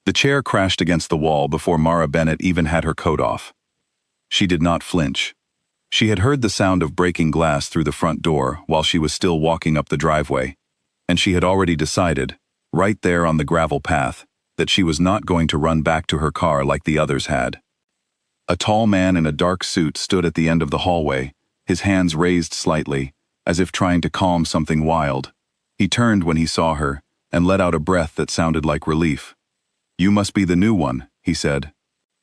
The chair crashed against the wall before Mara Bennett even had her coat off. She did not flinch. She had heard the sound of breaking glass through the front door while she was still walking up the driveway, and she had already decided, right there on the gravel path, that she was not going to run back to her car like the others had. A tall man in a dark suit stood at the end of the hallway, his hands raised slightly, as if trying to calm something wild. He turned when he saw her, and let out a breath that sounded like relief. "You must be the new one," he said.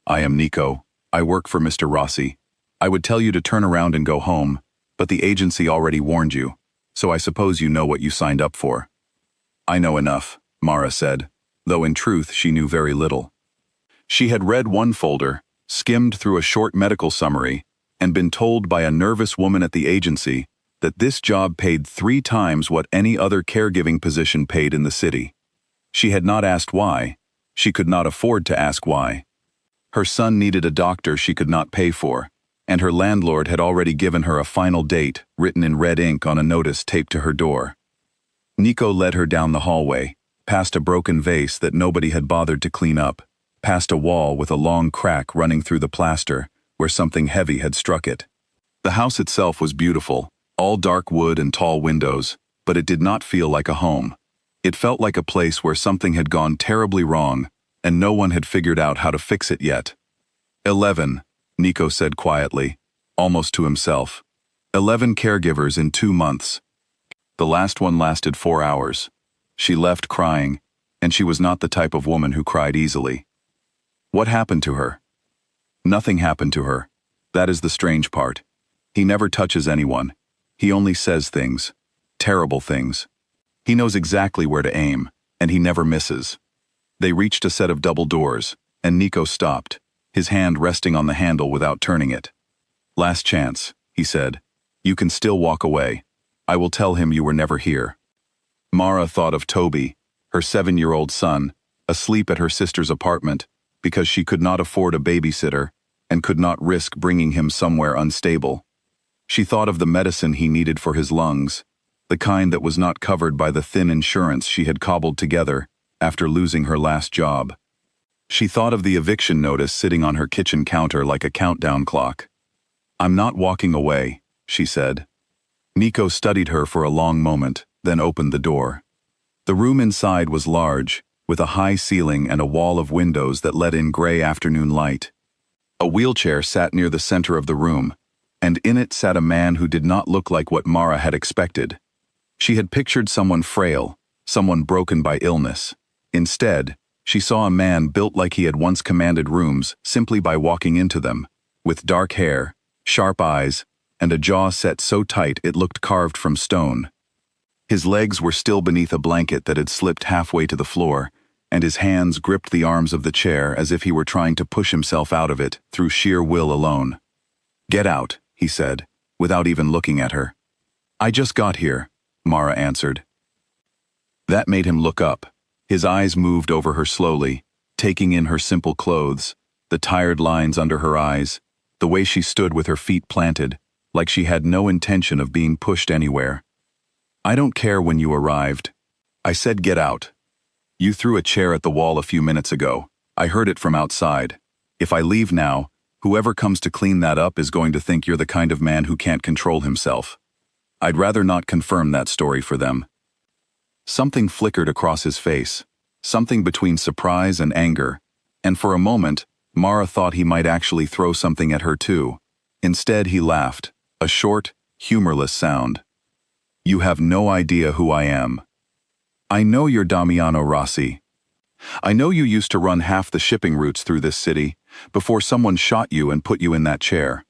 "I am Nico. I work for Mr. Rossi. I would tell you to turn around and go home, but the agency already warned you, so I suppose you know what you signed up for." "I know enough," Mara said, though in truth she knew very little. She had read one folder, skimmed through a short medical summary, and been told by a nervous woman at the agency that this job paid 3 times what any other caregiving position paid in the city. She had not asked why. She could not afford to ask why. Her son needed a doctor she could not pay for, and her landlord had already given her a final date written in red ink on a notice taped to her door. Nico led her down the hallway, past a broken vase that nobody had bothered to clean up, past a wall with a long crack running through the plaster where something heavy had struck it. The house itself was beautiful, all dark wood and tall windows, but it did not feel like a home. It felt like a place where something had gone terribly wrong, and no one had figured out how to fix it yet. 11, Nico said quietly, almost to himself. 11 caregivers in 2 months. The last one lasted 4 hours. She left crying, and she was not the type of woman who cried easily. What happened to her? Nothing happened to her. That is the strange part. He never touches anyone. He only says things. Terrible things. He knows exactly where to aim, and he never misses. They reached a set of double doors, and Nico stopped, his hand resting on the handle without turning it. "Last chance," he said. "You can still walk away. I will tell him you were never here." Mara thought of Toby, her 7-year-old son, asleep at her sister's apartment because she could not afford a babysitter and could not risk bringing him somewhere unstable. She thought of the medicine he needed for his lungs, the kind that was not covered by the thin insurance she had cobbled together after losing her last job. She thought of the eviction notice sitting on her kitchen counter like a countdown clock. "I'm not walking away," she said. Nico studied her for a long moment, then opened the door. The room inside was large, with a high ceiling and a wall of windows that let in gray afternoon light. A wheelchair sat near the center of the room, and in it sat a man who did not look like what Mara had expected. She had pictured someone frail, someone broken by illness. Instead, she saw a man built like he had once commanded rooms simply by walking into them, with dark hair, sharp eyes, and a jaw set so tight it looked carved from stone. His legs were still beneath a blanket that had slipped halfway to the floor, and his hands gripped the arms of the chair as if he were trying to push himself out of it through sheer will alone. "Get out," he said, without even looking at her. "I just got here," Mara answered. That made him look up. His eyes moved over her slowly, taking in her simple clothes, the tired lines under her eyes, the way she stood with her feet planted, like she had no intention of being pushed anywhere. "I don't care when you arrived. I said get out. You threw a chair at the wall a few minutes ago. I heard it from outside. If I leave now, whoever comes to clean that up is going to think you're the kind of man who can't control himself. I'd rather not confirm that story for them." Something flickered across his face, something between surprise and anger, and for a moment, Mara thought he might actually throw something at her too. Instead, he laughed, a short, humorless sound. "You have no idea who I am. I know you're Damiano Rossi. I know you used to run half the shipping routes through this city before someone shot you and put you in that chair.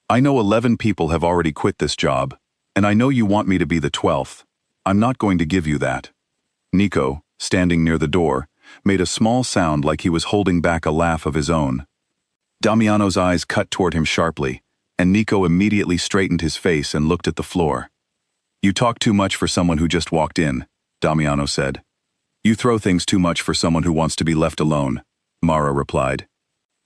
I know 11 people have already quit this job, and I know you want me to be the 12th. I'm not going to give you that." Nico, standing near the door, made a small sound like he was holding back a laugh of his own. Damiano's eyes cut toward him sharply, and Nico immediately straightened his face and looked at the floor. "You talk too much for someone who just walked in," Damiano said. "You throw things too much for someone who wants to be left alone," Mara replied.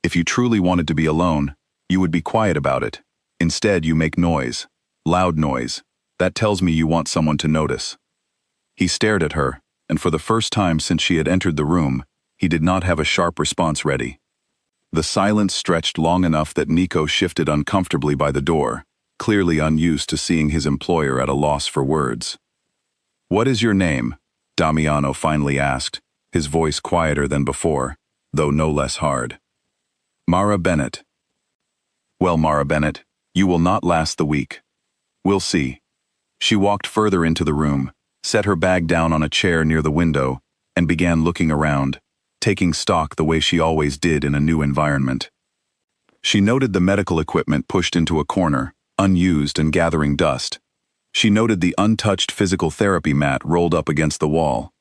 "If you truly wanted to be alone, you would be quiet about it. Instead, you make noise. Loud noise. That tells me you want someone to notice." He stared at her, and for the first time since she had entered the room, he did not have a sharp response ready. The silence stretched long enough that Nico shifted uncomfortably by the door, clearly unused to seeing his employer at a loss for words. "What is your name?" Damiano finally asked, his voice quieter than before, though no less hard. "Mara Bennett." "Well, Mara Bennett, you will not last the week. We'll see." She walked further into the room, set her bag down on a chair near the window, and began looking around, taking stock the way she always did in a new environment. She noted the medical equipment pushed into a corner, unused and gathering dust. She noted the untouched physical therapy mat rolled up against the wall.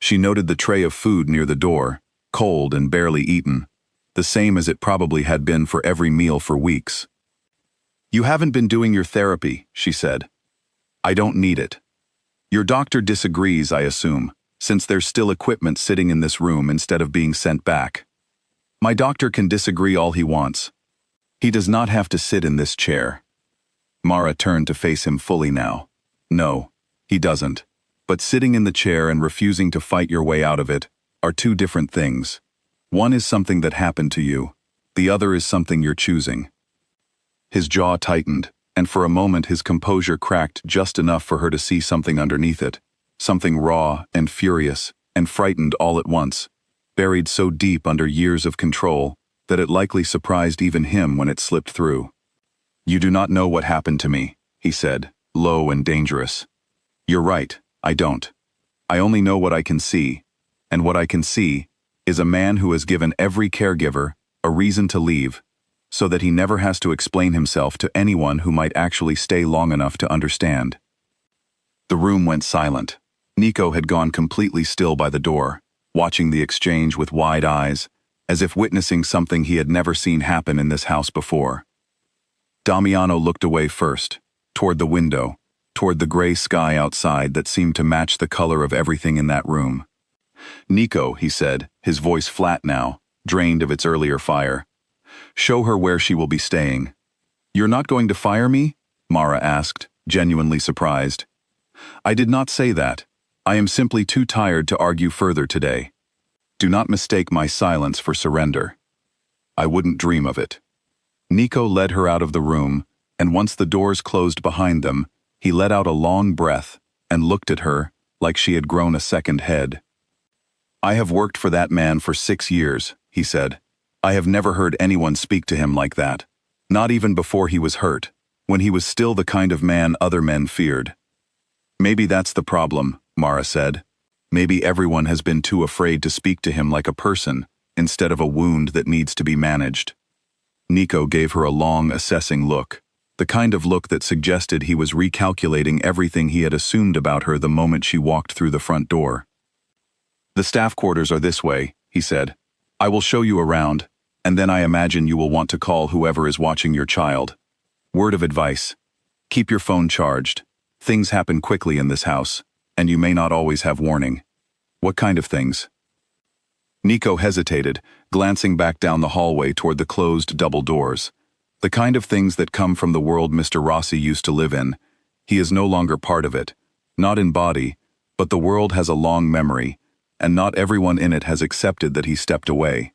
She noted the tray of food near the door, cold and barely eaten, the same as it probably had been for every meal for weeks. "You haven't been doing your therapy," she said. "I don't need it. Your doctor disagrees, I assume, since there's still equipment sitting in this room instead of being sent back. My doctor can disagree all he wants. He does not have to sit in this chair." Mara turned to face him fully now. "No, he doesn't. But sitting in the chair and refusing to fight your way out of it are two different things. One is something that happened to you. The other is something you're choosing." His jaw tightened, and for a moment his composure cracked just enough for her to see something underneath it, something raw and furious and frightened all at once, buried so deep under years of control that it likely surprised even him when it slipped through. "You do not know what happened to me," he said, low and dangerous. "You're right, I don't. I only know what I can see, and what I can see is a man who has given every caregiver a reason to leave, so that he never has to explain himself to anyone who might actually stay long enough to understand." The room went silent. Nico had gone completely still by the door, watching the exchange with wide eyes, as if witnessing something he had never seen happen in this house before. Damiano looked away first, toward the window, toward the gray sky outside that seemed to match the color of everything in that room. "Nico," he said, his voice flat now, drained of its earlier fire. "Show her where she will be staying." "You're not going to fire me?" Mara asked, genuinely surprised. "I did not say that. I am simply too tired to argue further today. Do not mistake my silence for surrender. I wouldn't dream of it." Nico led her out of the room, and once the doors closed behind them, he let out a long breath and looked at her like she had grown a second head. "I have worked for that man for 6 years," he said. "I have never heard anyone speak to him like that. Not even before he was hurt, when he was still the kind of man other men feared." "Maybe that's the problem," Mara said. "Maybe everyone has been too afraid to speak to him like a person, instead of a wound that needs to be managed." Nico gave her a long, assessing look, the kind of look that suggested he was recalculating everything he had assumed about her the moment she walked through the front door. "The staff quarters are this way," he said. "I will show you around, and then I imagine you will want to call whoever is watching your child. Word of advice: keep your phone charged. Things happen quickly in this house, and you may not always have warning." "What kind of things?" Nico hesitated, glancing back down the hallway toward the closed double doors. "The kind of things that come from the world Mr. Rossi used to live in. He is no longer part of it. Not in body, but the world has a long memory, and not everyone in it has accepted that he stepped away."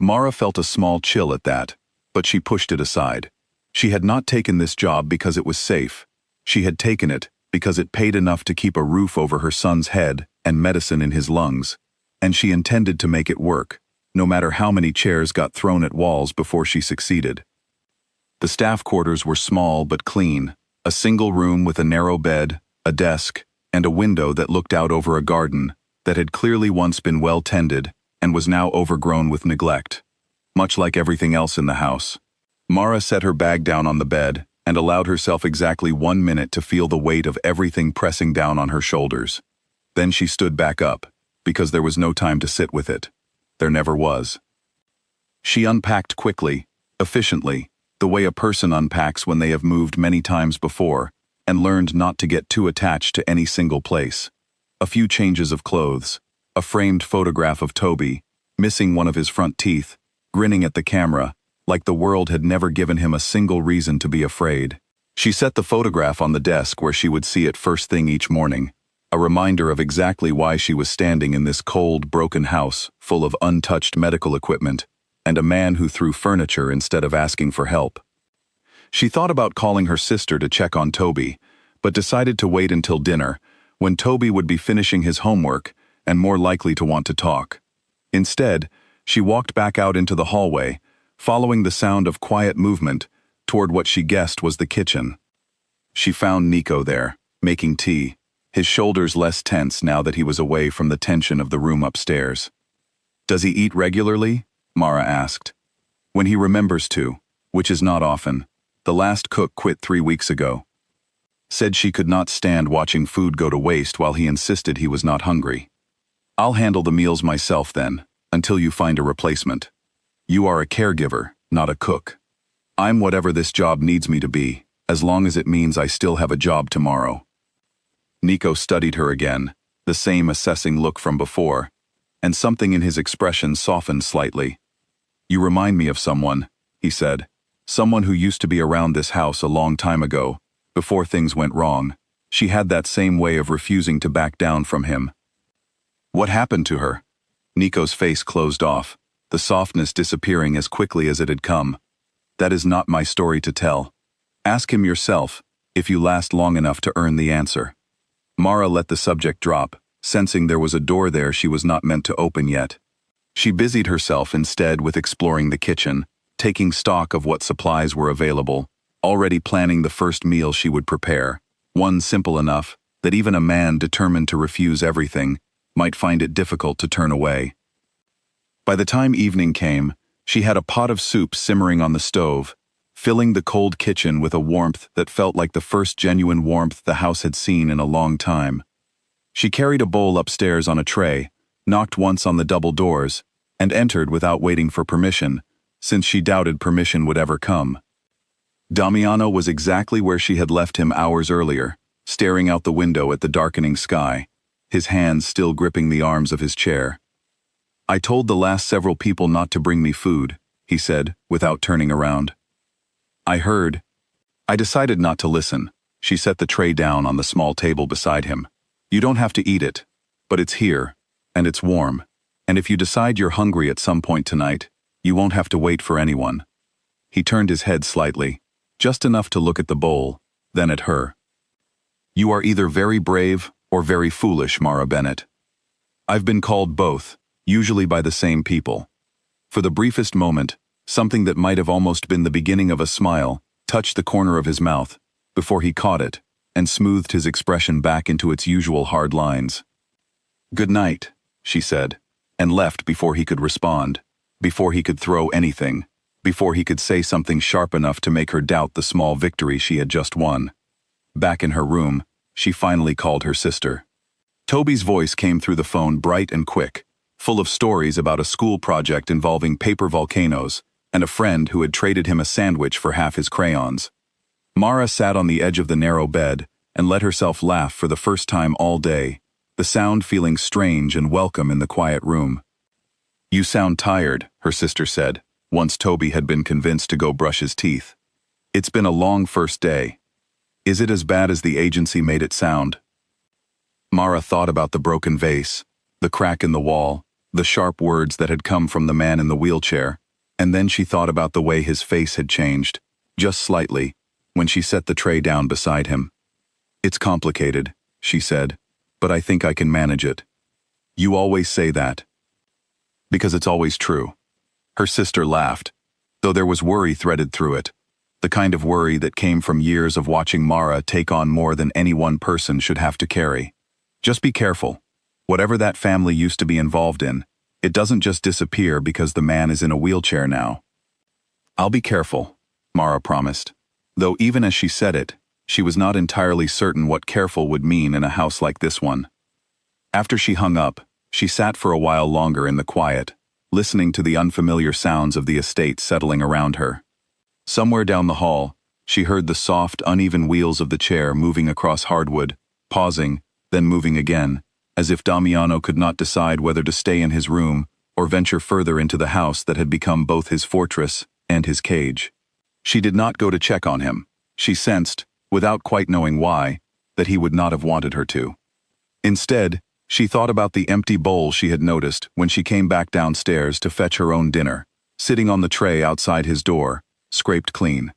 Mara felt a small chill at that, but she pushed it aside. She had not taken this job because it was safe. She had taken it because it paid enough to keep a roof over her son's head and medicine in his lungs, and she intended to make it work, no matter how many chairs got thrown at walls before she succeeded. The staff quarters were small but clean, a single room with a narrow bed, a desk, and a window that looked out over a garden that had clearly once been well tended and was now overgrown with neglect, much like everything else in the house. Mara set her bag down on the bed and allowed herself exactly 1 minute to feel the weight of everything pressing down on her shoulders. Then she stood back up, because there was no time to sit with it. There never was. She unpacked quickly, efficiently, the way a person unpacks when they have moved many times before, and learned not to get too attached to any single place. A few changes of clothes, a framed photograph of Toby, missing one of his front teeth, grinning at the camera, like the world had never given him a single reason to be afraid. She set the photograph on the desk where she would see it first thing each morning, a reminder of exactly why she was standing in this cold, broken house full of untouched medical equipment, and a man who threw furniture instead of asking for help. She thought about calling her sister to check on Toby, but decided to wait until dinner, when Toby would be finishing his homework and more likely to want to talk. Instead, she walked back out into the hallway, following the sound of quiet movement toward what she guessed was the kitchen. She found Nico there, making tea, his shoulders less tense now that he was away from the tension of the room upstairs. "Does he eat regularly?" Mara asked. "When he remembers to, which is not often. The last cook quit 3 weeks ago. Said she could not stand watching food go to waste while he insisted he was not hungry. I'll handle the meals myself then, until you find a replacement. You are a caregiver, not a cook. I'm whatever this job needs me to be, as long as it means I still have a job tomorrow." Nico studied her again, the same assessing look from before, and something in his expression softened slightly. "You remind me of someone," he said. "Someone who used to be around this house a long time ago, before things went wrong. She had that same way of refusing to back down from him." "What happened to her?" Nico's face closed off, the softness disappearing as quickly as it had come. "That is not my story to tell. Ask him yourself, if you last long enough to earn the answer." Mara let the subject drop, sensing there was a door there she was not meant to open yet. She busied herself instead with exploring the kitchen, taking stock of what supplies were available, already planning the first meal she would prepare, one simple enough that even a man determined to refuse everything might find it difficult to turn away. By the time evening came, she had a pot of soup simmering on the stove, filling the cold kitchen with a warmth that felt like the first genuine warmth the house had seen in a long time. She carried a bowl upstairs on a tray, knocked once on the double doors, and entered without waiting for permission, since she doubted permission would ever come. Damiano was exactly where she had left him hours earlier, staring out the window at the darkening sky, his hands still gripping the arms of his chair. "I told the last several people not to bring me food," he said, without turning around. "I heard." "I decided not to listen." She set the tray down on the small table beside him. "You don't have to eat it, but it's here, and it's warm, and if you decide you're hungry at some point tonight, you won't have to wait for anyone." He turned his head slightly, just enough to look at the bowl, then at her. "You are either very brave or very foolish, Mara Bennett. I've been called both, usually by the same people." For the briefest moment, something that might have almost been the beginning of a smile touched the corner of his mouth, before he caught it, and smoothed his expression back into its usual hard lines. "Good night," she said, and left before he could respond, before he could throw anything, before he could say something sharp enough to make her doubt the small victory she had just won. Back in her room, she finally called her sister. Toby's voice came through the phone bright and quick, full of stories about a school project involving paper volcanoes, and a friend who had traded him a sandwich for half his crayons. Mara sat on the edge of the narrow bed and let herself laugh for the first time all day, the sound feeling strange and welcome in the quiet room. "You sound tired," her sister said, once Toby had been convinced to go brush his teeth. "It's been a long first day. Is it as bad as the agency made it sound?" Mara thought about the broken vase, the crack in the wall, the sharp words that had come from the man in the wheelchair, and then she thought about the way his face had changed, just slightly, when she set the tray down beside him. "It's complicated," she said, "but I think I can manage it." "You always say that." "Because it's always true." Her sister laughed, though there was worry threaded through it, the kind of worry that came from years of watching Mara take on more than any one person should have to carry. "Just be careful. Whatever that family used to be involved in, it doesn't just disappear because the man is in a wheelchair now." "I'll be careful," Mara promised, though even as she said it, she was not entirely certain what careful would mean in a house like this one. After she hung up, she sat for a while longer in the quiet, listening to the unfamiliar sounds of the estate settling around her. Somewhere down the hall, she heard the soft, uneven wheels of the chair moving across hardwood, pausing, then moving again, as if Damiano could not decide whether to stay in his room or venture further into the house that had become both his fortress and his cage. She did not go to check on him. She sensed, without quite knowing why, that he would not have wanted her to. Instead, she thought about the empty bowl she had noticed when she came back downstairs to fetch her own dinner, sitting on the tray outside his door, scraped clean.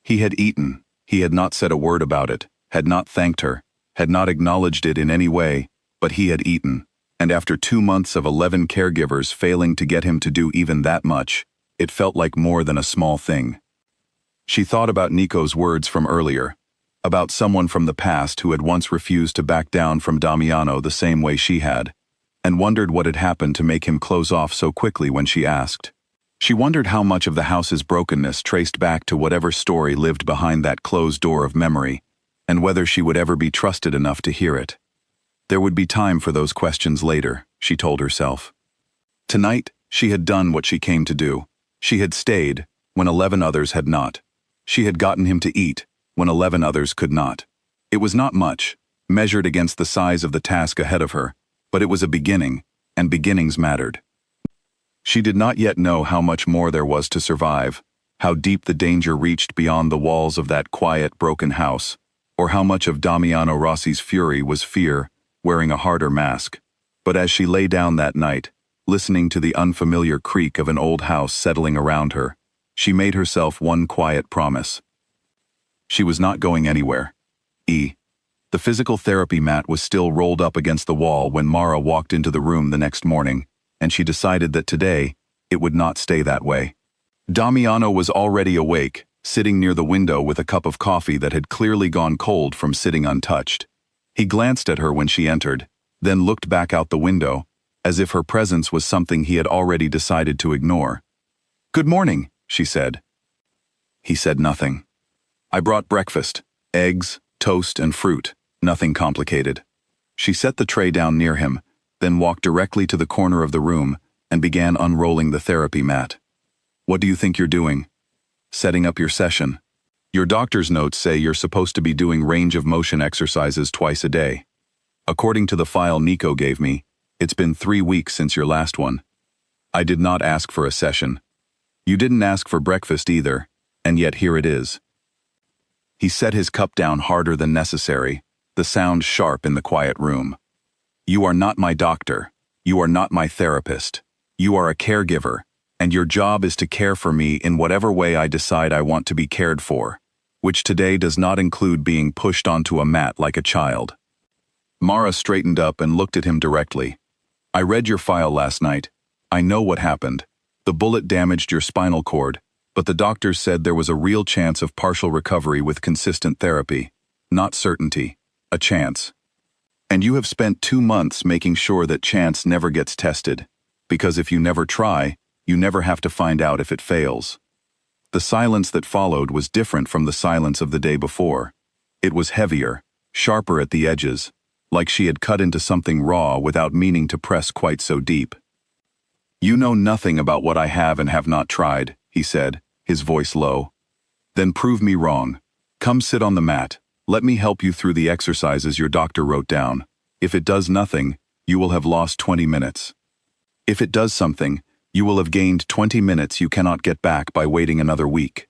He had eaten, he had not said a word about it, had not thanked her, had not acknowledged it in any way, but he had eaten, and after 2 months of 11 caregivers failing to get him to do even that much, it felt like more than a small thing. She thought about Nico's words from earlier, about someone from the past who had once refused to back down from Damiano the same way she had, and wondered what had happened to make him close off so quickly when she asked. She wondered how much of the house's brokenness traced back to whatever story lived behind that closed door of memory, and whether she would ever be trusted enough to hear it. There would be time for those questions later, she told herself. Tonight, she had done what she came to do. She had stayed, when 11 others had not. She had gotten him to eat, when 11 others could not. It was not much, measured against the size of the task ahead of her, but it was a beginning, and beginnings mattered. She did not yet know how much more there was to survive, how deep the danger reached beyond the walls of that quiet, broken house, or how much of Damiano Rossi's fury was fear, wearing a harder mask. But as she lay down that night, listening to the unfamiliar creak of an old house settling around her, she made herself one quiet promise. She was not going anywhere. The physical therapy mat was still rolled up against the wall when Mara walked into the room the next morning, and she decided that today, it would not stay that way. Damiano was already awake, sitting near the window with a cup of coffee that had clearly gone cold from sitting untouched. He glanced at her when she entered, then looked back out the window, as if her presence was something he had already decided to ignore. "Good morning," she said. He said nothing. "I brought breakfast, eggs, toast, and fruit, nothing complicated." She set the tray down near him, then walked directly to the corner of the room and began unrolling the therapy mat. "What do you think you're doing?" "Setting up your session. Your doctor's notes say you're supposed to be doing range of motion exercises twice a day. According to the file Nico gave me, it's been 3 weeks since your last one. I did not ask for a session. You didn't ask for breakfast either, and yet here it is." He set his cup down harder than necessary, the sound sharp in the quiet room. "You are not my doctor. You are not my therapist. You are a caregiver, and your job is to care for me in whatever way I decide I want to be cared for, which today does not include being pushed onto a mat like a child." Mara straightened up and looked at him directly. "I read your file last night. I know what happened. The bullet damaged your spinal cord, but the doctors said there was a real chance of partial recovery with consistent therapy. Not certainty, a chance. And you have spent 2 months making sure that chance never gets tested, because if you never try, you never have to find out if it fails." The silence that followed was different from the silence of the day before. It was heavier, sharper at the edges, like she had cut into something raw without meaning to press quite so deep. "You know nothing about what I have and have not tried," he said, his voice low. "Then prove me wrong. Come sit on the mat. Let me help you through the exercises your doctor wrote down. If it does nothing, you will have lost 20 minutes. If it does something, you will have gained 20 minutes you cannot get back by waiting another week."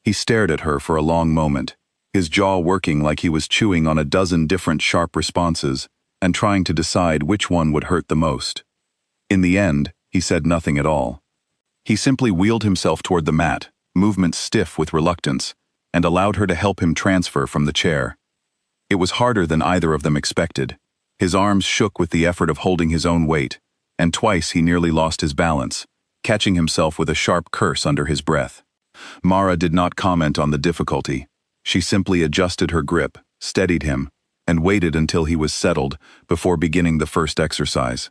He stared at her for a long moment, his jaw working like he was chewing on a dozen different sharp responses and trying to decide which one would hurt the most. In the end, he said nothing at all. He simply wheeled himself toward the mat, movement stiff with reluctance, and allowed her to help him transfer from the chair. It was harder than either of them expected. His arms shook with the effort of holding his own weight, and twice he nearly lost his balance, catching himself with a sharp curse under his breath. Mara did not comment on the difficulty. She simply adjusted her grip, steadied him, and waited until he was settled before beginning the first exercise.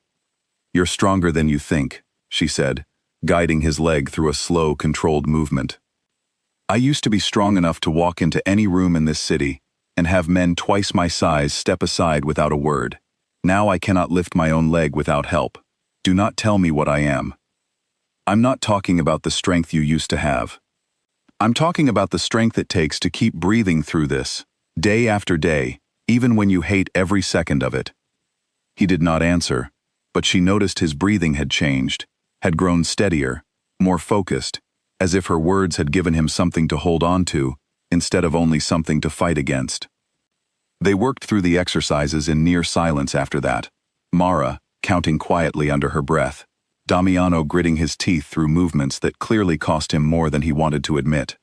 "You're stronger than you think," she said, guiding his leg through a slow, controlled movement. "I used to be strong enough to walk into any room in this city and have men twice my size step aside without a word. Now I cannot lift my own leg without help. Do not tell me what I am. I'm not talking about the strength you used to have. I'm talking about the strength it takes to keep breathing through this, day after day, even when you hate every second of it." He did not answer, but she noticed his breathing had changed, had grown steadier, more focused, as if her words had given him something to hold on to, instead of only something to fight against. They worked through the exercises in near silence after that, Mara counting quietly under her breath, Damiano gritting his teeth through movements that clearly cost him more than he wanted to admit.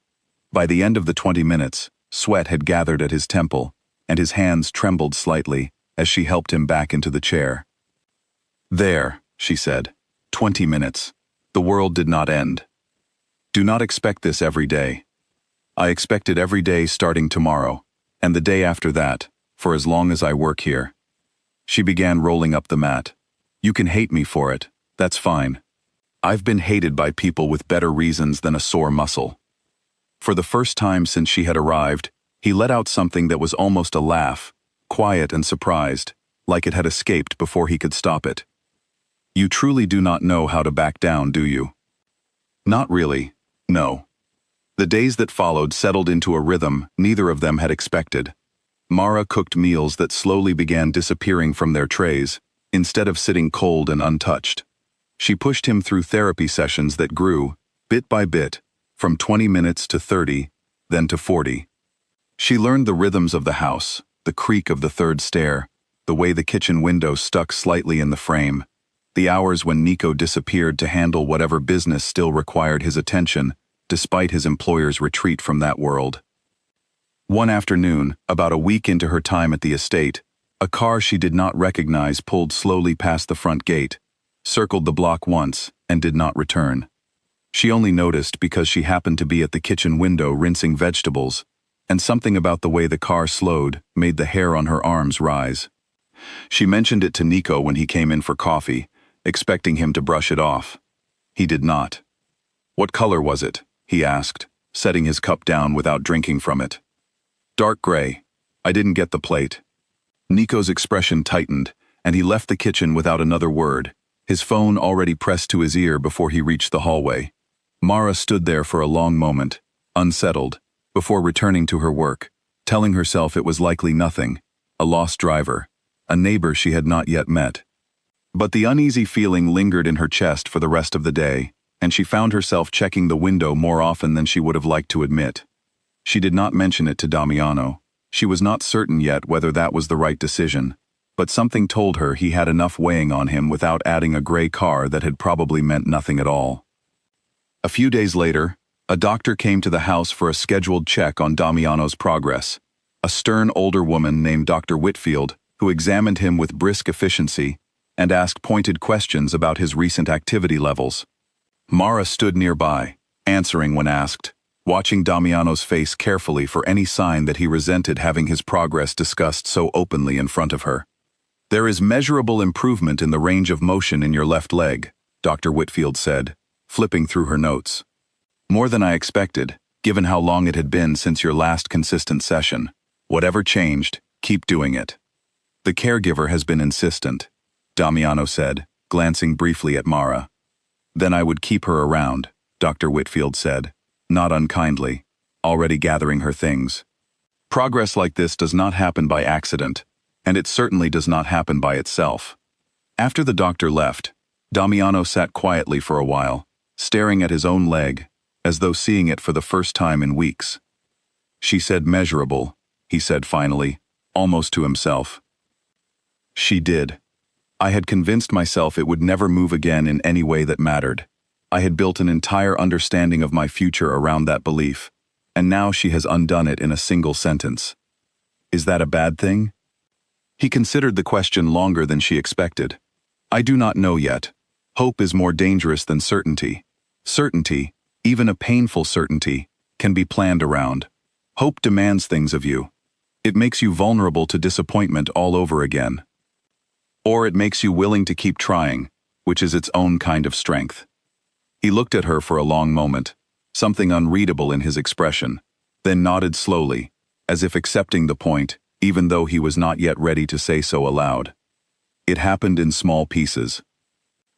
By the end of the 20 minutes, sweat had gathered at his temple, and his hands trembled slightly as she helped him back into the chair. "There," she said. 20 minutes. The world did not end. Do not expect this every day. I expect it every day starting tomorrow, and the day after that, for as long as I work here. She began rolling up the mat. You can hate me for it, that's fine. I've been hated by people with better reasons than a sore muscle. For the first time since she had arrived, he let out something that was almost a laugh, quiet and surprised, like it had escaped before he could stop it. You truly do not know how to back down, do you? Not really, no. The days that followed settled into a rhythm neither of them had expected. Mara cooked meals that slowly began disappearing from their trays, instead of sitting cold and untouched. She pushed him through therapy sessions that grew, bit by bit, from 20 minutes to 30, then to 40. She learned the rhythms of the house, the creak of the third stair, the way the kitchen window stuck slightly in the frame, the hours when Nico disappeared to handle whatever business still required his attention, despite his employer's retreat from that world. One afternoon, about a week into her time at the estate, a car she did not recognize pulled slowly past the front gate, circled the block once, and did not return. She only noticed because she happened to be at the kitchen window rinsing vegetables, and something about the way the car slowed made the hair on her arms rise. She mentioned it to Nico when he came in for coffee, expecting him to brush it off. He did not. "What color was it?" he asked, setting his cup down without drinking from it. "Dark gray. I didn't get the plate." Nico's expression tightened, and he left the kitchen without another word, his phone already pressed to his ear before he reached the hallway. Mara stood there for a long moment, unsettled, before returning to her work, telling herself it was likely nothing, a lost driver, a neighbor she had not yet met. But the uneasy feeling lingered in her chest for the rest of the day, and she found herself checking the window more often than she would have liked to admit. She did not mention it to Damiano. She was not certain yet whether that was the right decision, but something told her he had enough weighing on him without adding a gray car that had probably meant nothing at all. A few days later, a doctor came to the house for a scheduled check on Damiano's progress. A stern older woman named Dr. Whitfield, who examined him with brisk efficiency and asked pointed questions about his recent activity levels. Mara stood nearby, answering when asked, watching Damiano's face carefully for any sign that he resented having his progress discussed so openly in front of her. "There is measurable improvement in the range of motion in your left leg," Dr. Whitfield said, flipping through her notes. "More than I expected, given how long it had been since your last consistent session. Whatever changed, keep doing it." "The caregiver has been insistent," Damiano said, glancing briefly at Mara. "Then I would keep her around," Dr. Whitfield said, not unkindly, already gathering her things. "Progress like this does not happen by accident, and it certainly does not happen by itself." After the doctor left, Damiano sat quietly for a while, staring at his own leg, as though seeing it for the first time in weeks. "She said measurable," he said finally, almost to himself. "She did. I had convinced myself it would never move again in any way that mattered. I had built an entire understanding of my future around that belief, and now she has undone it in a single sentence. Is that a bad thing?" He considered the question longer than she expected. "I do not know yet. Hope is more dangerous than certainty. Certainty, even a painful certainty, can be planned around. Hope demands things of you. It makes you vulnerable to disappointment all over again. Or it makes you willing to keep trying, which is its own kind of strength." He looked at her for a long moment, something unreadable in his expression, then nodded slowly, as if accepting the point, even though he was not yet ready to say so aloud. It happened in small pieces.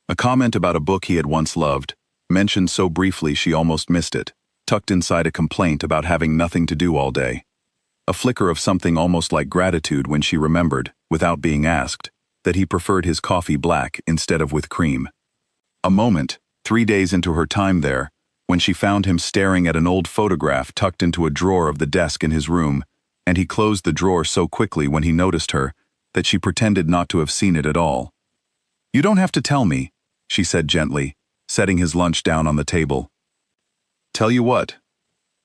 A comment about a book he had once loved, mentioned so briefly she almost missed it, tucked inside a complaint about having nothing to do all day. A flicker of something almost like gratitude when she remembered, without being asked, that he preferred his coffee black instead of with cream. A moment, 3 days into her time there, when she found him staring at an old photograph tucked into a drawer of the desk in his room, and he closed the drawer so quickly when he noticed her that she pretended not to have seen it at all. "You don't have to tell me," she said gently, setting his lunch down on the table. "Tell you what,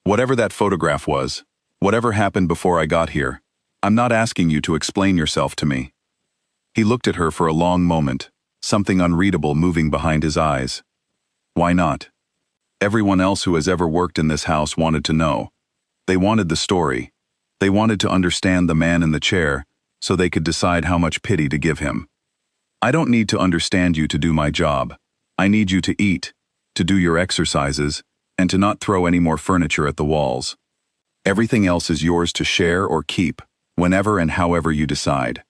whatever that photograph was, whatever happened before I got here, I'm not asking you to explain yourself to me." He looked at her for a long moment, something unreadable moving behind his eyes. "Why not? Everyone else who has ever worked in this house wanted to know. They wanted the story. They wanted to understand the man in the chair so they could decide how much pity to give him. I don't need to understand you to do my job. I need you to eat, to do your exercises, and to not throw any more furniture at the walls. Everything else is yours to share or keep, whenever and however you decide."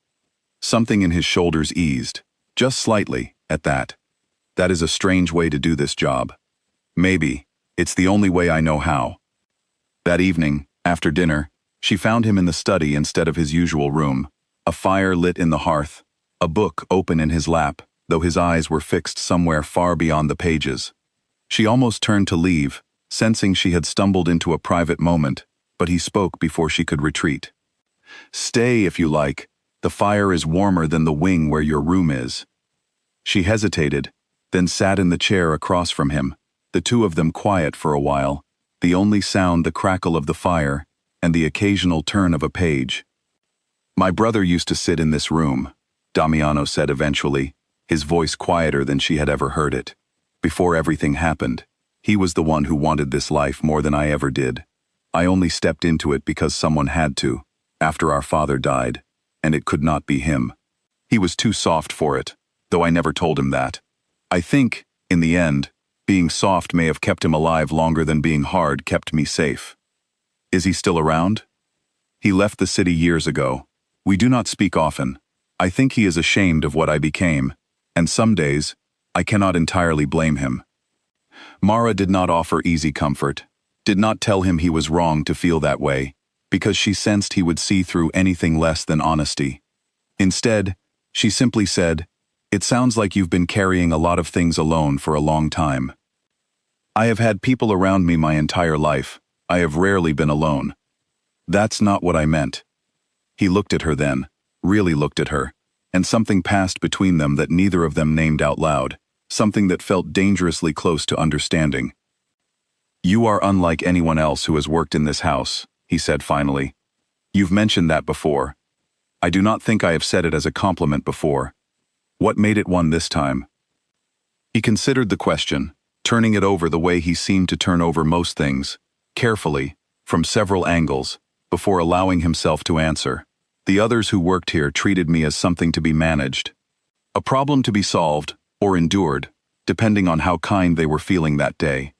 Something in his shoulders eased, just slightly, at that. That is a strange way to do this job. Maybe, it's the only way I know how. That evening, after dinner, she found him in the study instead of his usual room, a fire lit in the hearth, a book open in his lap, though his eyes were fixed somewhere far beyond the pages. She almost turned to leave, sensing she had stumbled into a private moment, but he spoke before she could retreat. "Stay if you like. The fire is warmer than the wing where your room is." She hesitated, then sat in the chair across from him, the two of them quiet for a while, the only sound the crackle of the fire and the occasional turn of a page. "My brother used to sit in this room," Damiano said eventually, his voice quieter than she had ever heard it. "Before everything happened, he was the one who wanted this life more than I ever did. I only stepped into it because someone had to, after our father died, and it could not be him. He was too soft for it, though I never told him that. I think, in the end, being soft may have kept him alive longer than being hard kept me safe." "Is he still around?" "He left the city years ago. We do not speak often. I think he is ashamed of what I became, and some days, I cannot entirely blame him." Mara did not offer easy comfort, did not tell him he was wrong to feel that way, because she sensed he would see through anything less than honesty. Instead, she simply said, "It sounds like you've been carrying a lot of things alone for a long time." "I have had people around me my entire life. I have rarely been alone." "That's not what I meant." He looked at her then, really looked at her, and something passed between them that neither of them named out loud, something that felt dangerously close to understanding. "You are unlike anyone else who has worked in this house," he said finally. "You've mentioned that before. I do not think I have said it as a compliment before. What made it one this time?" He considered the question, turning it over the way he seemed to turn over most things, carefully, from several angles, before allowing himself to answer. "The others who worked here treated me as something to be managed. A problem to be solved, or endured, depending on how kind they were feeling that day.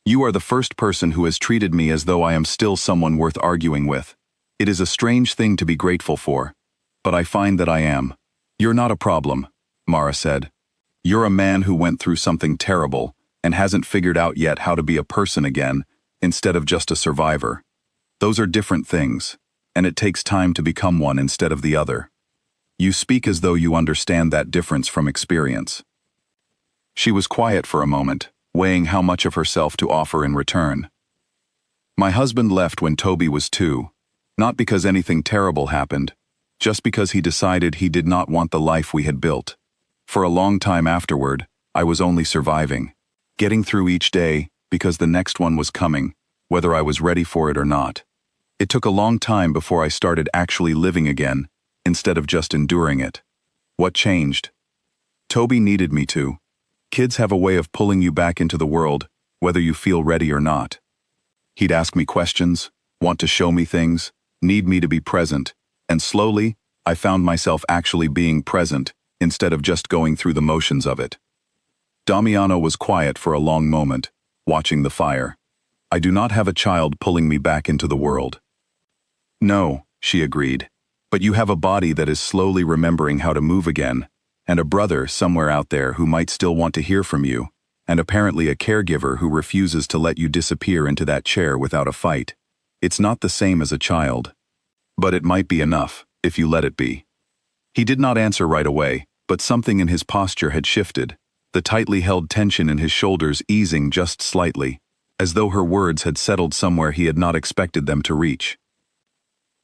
You are the first person who has treated me as though I am still someone worth arguing with. It is a strange thing to be grateful for, but I find that I am." "You're not a problem," Mara said. "You're a man who went through something terrible and hasn't figured out yet how to be a person again instead of just a survivor. Those are different things, and it takes time to become one instead of the other. You speak as though you understand that difference from experience." She was quiet for a moment, weighing how much of herself to offer in return. "My husband left when Toby was 2, not because anything terrible happened, just because he decided he did not want the life we had built. For a long time afterward, I was only surviving, getting through each day because the next one was coming, whether I was ready for it or not. It took a long time before I started actually living again, instead of just enduring it. What changed? Toby needed me to. Kids have a way of pulling you back into the world, whether you feel ready or not. He'd ask me questions, want to show me things, need me to be present, and slowly, I found myself actually being present, instead of just going through the motions of it." Damiano was quiet for a long moment, watching the fire. "I do not have a child pulling me back into the world." "No," she agreed, "but you have a body that is slowly remembering how to move again, and a brother somewhere out there who might still want to hear from you, and apparently a caregiver who refuses to let you disappear into that chair without a fight. It's not the same as a child. But it might be enough, if you let it be." He did not answer right away, but something in his posture had shifted, the tightly held tension in his shoulders easing just slightly, as though her words had settled somewhere he had not expected them to reach.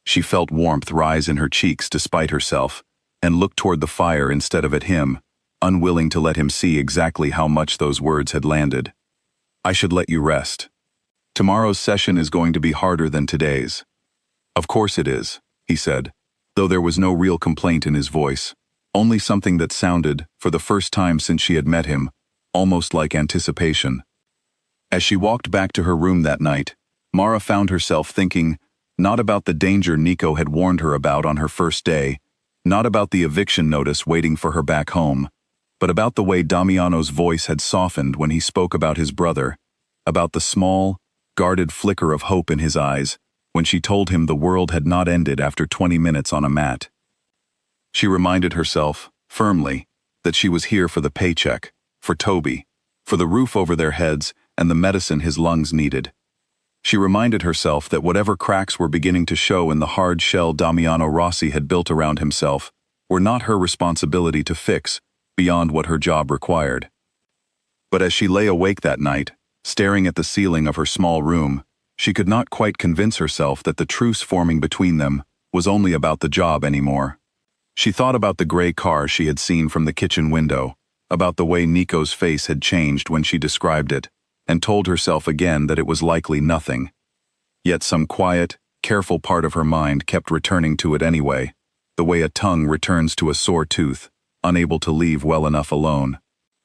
She felt warmth rise in her cheeks despite herself, and looked toward the fire instead of at him, unwilling to let him see exactly how much those words had landed. I should let you rest. Tomorrow's session is going to be harder than today's. Of course it is, he said, though there was no real complaint in his voice, only something that sounded, for the first time since she had met him, almost like anticipation. As she walked back to her room that night, Mara found herself thinking, not about the danger Nico had warned her about on her first day, not about the eviction notice waiting for her back home, but about the way Damiano's voice had softened when he spoke about his brother, about the small, guarded flicker of hope in his eyes when she told him the world had not ended after 20 minutes on a mat. She reminded herself, firmly, that she was here for the paycheck, for Toby, for the roof over their heads and the medicine his lungs needed. She reminded herself that whatever cracks were beginning to show in the hard shell Damiano Rossi had built around himself were not her responsibility to fix beyond what her job required. But as she lay awake that night, staring at the ceiling of her small room, she could not quite convince herself that the truce forming between them was only about the job anymore. She thought about the gray car she had seen from the kitchen window, about the way Nico's face had changed when she described it, and told herself again that it was likely nothing. Yet some quiet, careful part of her mind kept returning to it anyway, the way a tongue returns to a sore tooth, unable to leave well enough alone.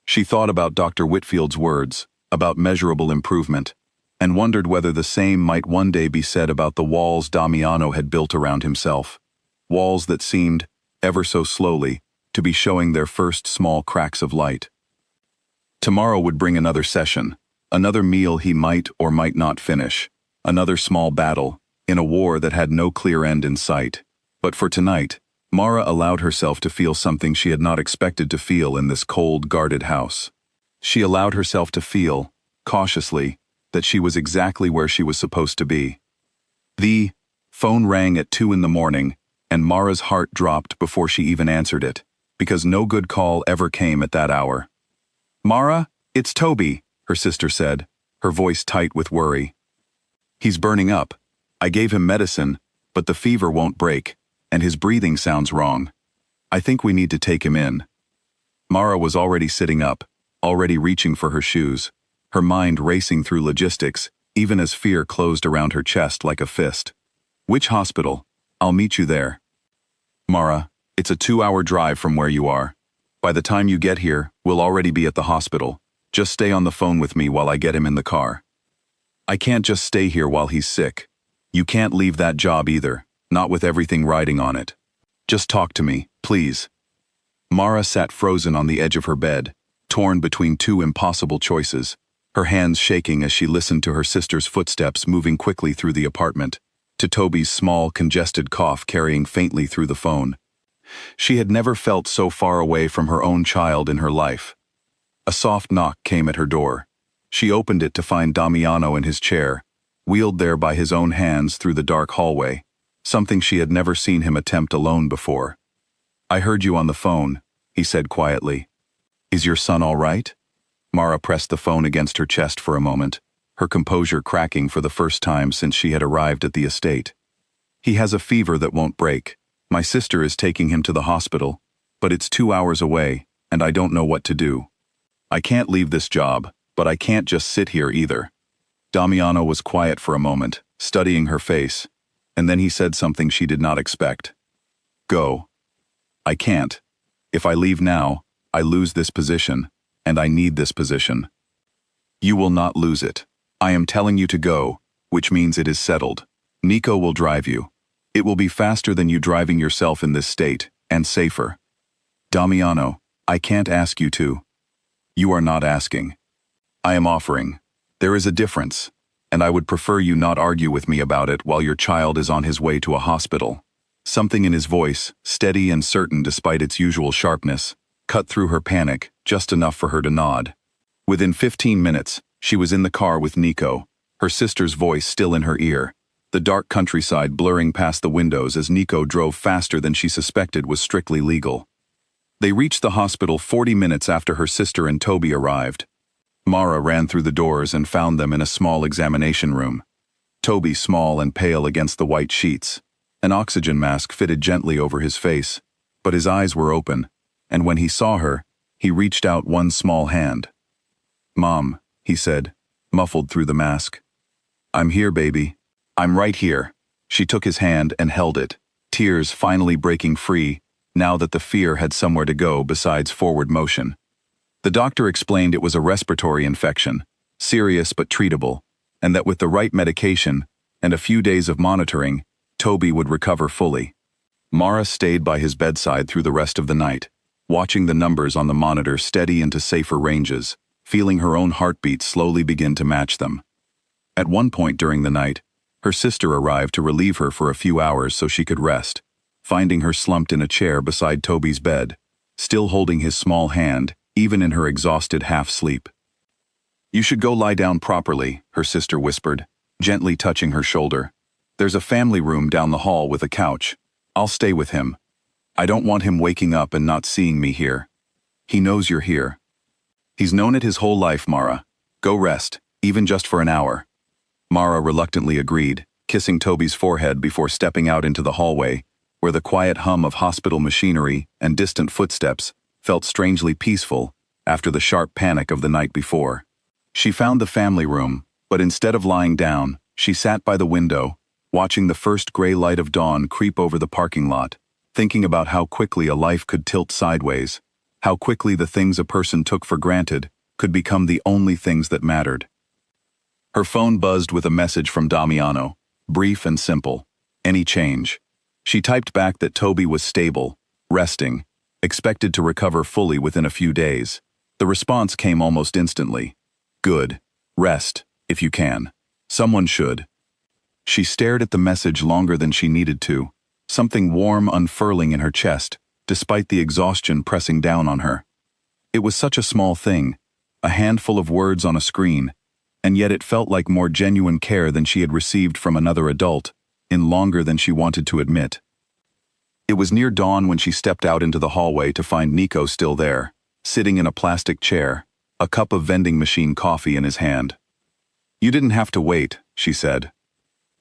She thought about Dr. Whitfield's words, about measurable improvement, and wondered whether the same might one day be said about the walls Damiano had built around himself, walls that seemed, ever so slowly, to be showing their first small cracks of light. Tomorrow would bring another session, another meal he might or might not finish, another small battle, in a war that had no clear end in sight. But for tonight, Mara allowed herself to feel something she had not expected to feel in this cold, guarded house. She allowed herself to feel, cautiously, that she was exactly where she was supposed to be. The phone rang at 2 in the morning, and Mara's heart dropped before she even answered it, because no good call ever came at that hour. "Mara, it's Toby," her sister said, her voice tight with worry. "He's burning up. I gave him medicine, but the fever won't break, and his breathing sounds wrong. I think we need to take him in." Mara was already sitting up, already reaching for her shoes, her mind racing through logistics, even as fear closed around her chest like a fist. "Which hospital? I'll meet you there." "Mara, it's a 2-hour drive from where you are. By the time you get here, we'll already be at the hospital. Just stay on the phone with me while I get him in the car." "I can't just stay here while he's sick. You can't leave that job either, not with everything riding on it. Just talk to me, please." Mara sat frozen on the edge of her bed, torn between two impossible choices, her hands shaking as she listened to her sister's footsteps moving quickly through the apartment, to Toby's small, congested cough carrying faintly through the phone. She had never felt so far away from her own child in her life. A soft knock came at her door. She opened it to find Damiano in his chair, wheeled there by his own hands through the dark hallway, something she had never seen him attempt alone before. "I heard you on the phone," he said quietly. "Is your son all right?" Mara pressed the phone against her chest for a moment, her composure cracking for the first time since she had arrived at the estate. "He has a fever that won't break. My sister is taking him to the hospital, but it's 2 hours away, and I don't know what to do. I can't leave this job, but I can't just sit here either." Damiano was quiet for a moment, studying her face, and then he said something she did not expect. "Go." "I can't. If I leave now, I lose this position, and I need this position." "You will not lose it. I am telling you to go, which means it is settled. Nico will drive you. It will be faster than you driving yourself in this state, and safer." "Damiano, I can't ask you to." "You are not asking. I am offering. There is a difference, and I would prefer you not argue with me about it while your child is on his way to a hospital." Something in his voice, steady and certain despite its usual sharpness, cut through her panic, just enough for her to nod. Within 15 minutes, she was in the car with Nico, her sister's voice still in her ear, the dark countryside blurring past the windows as Nico drove faster than she suspected was strictly legal. They reached the hospital 40 minutes after her sister and Toby arrived. Mara ran through the doors and found them in a small examination room. Toby small and pale against the white sheets. An oxygen mask fitted gently over his face, but his eyes were open, and when he saw her, he reached out one small hand. "Mom," he said, muffled through the mask. "I'm here, baby. I'm right here." She took his hand and held it, tears finally breaking free, now that the fear had somewhere to go besides forward motion. The doctor explained it was a respiratory infection, serious but treatable, and that with the right medication and a few days of monitoring, Toby would recover fully. Mara stayed by his bedside through the rest of the night, watching the numbers on the monitor steady into safer ranges, feeling her own heartbeat slowly begin to match them. At one point during the night, her sister arrived to relieve her for a few hours so she could rest, finding her slumped in a chair beside Toby's bed, still holding his small hand, even in her exhausted half-sleep. "You should go lie down properly," her sister whispered, gently touching her shoulder. "There's a family room down the hall with a couch. I'll stay with him. I don't want him waking up and not seeing me here. He knows you're here." "He's known it his whole life, Mara. Go rest, even just for an hour." Mara reluctantly agreed, kissing Toby's forehead before stepping out into the hallway, where the quiet hum of hospital machinery and distant footsteps felt strangely peaceful after the sharp panic of the night before. She found the family room, but instead of lying down, she sat by the window, watching the first gray light of dawn creep over the parking lot, thinking about how quickly a life could tilt sideways, how quickly the things a person took for granted could become the only things that mattered. Her phone buzzed with a message from Damiano, brief and simple. Any change? She typed back that Toby was stable, resting, expected to recover fully within a few days. The response came almost instantly. "Good. Rest, if you can. Someone should." She stared at the message longer than she needed to, something warm unfurling in her chest, despite the exhaustion pressing down on her. It was such a small thing, a handful of words on a screen, and yet it felt like more genuine care than she had received from another adult, in longer than she wanted to admit. It was near dawn when she stepped out into the hallway to find Nico still there, sitting in a plastic chair, a cup of vending machine coffee in his hand. "You didn't have to wait," she said.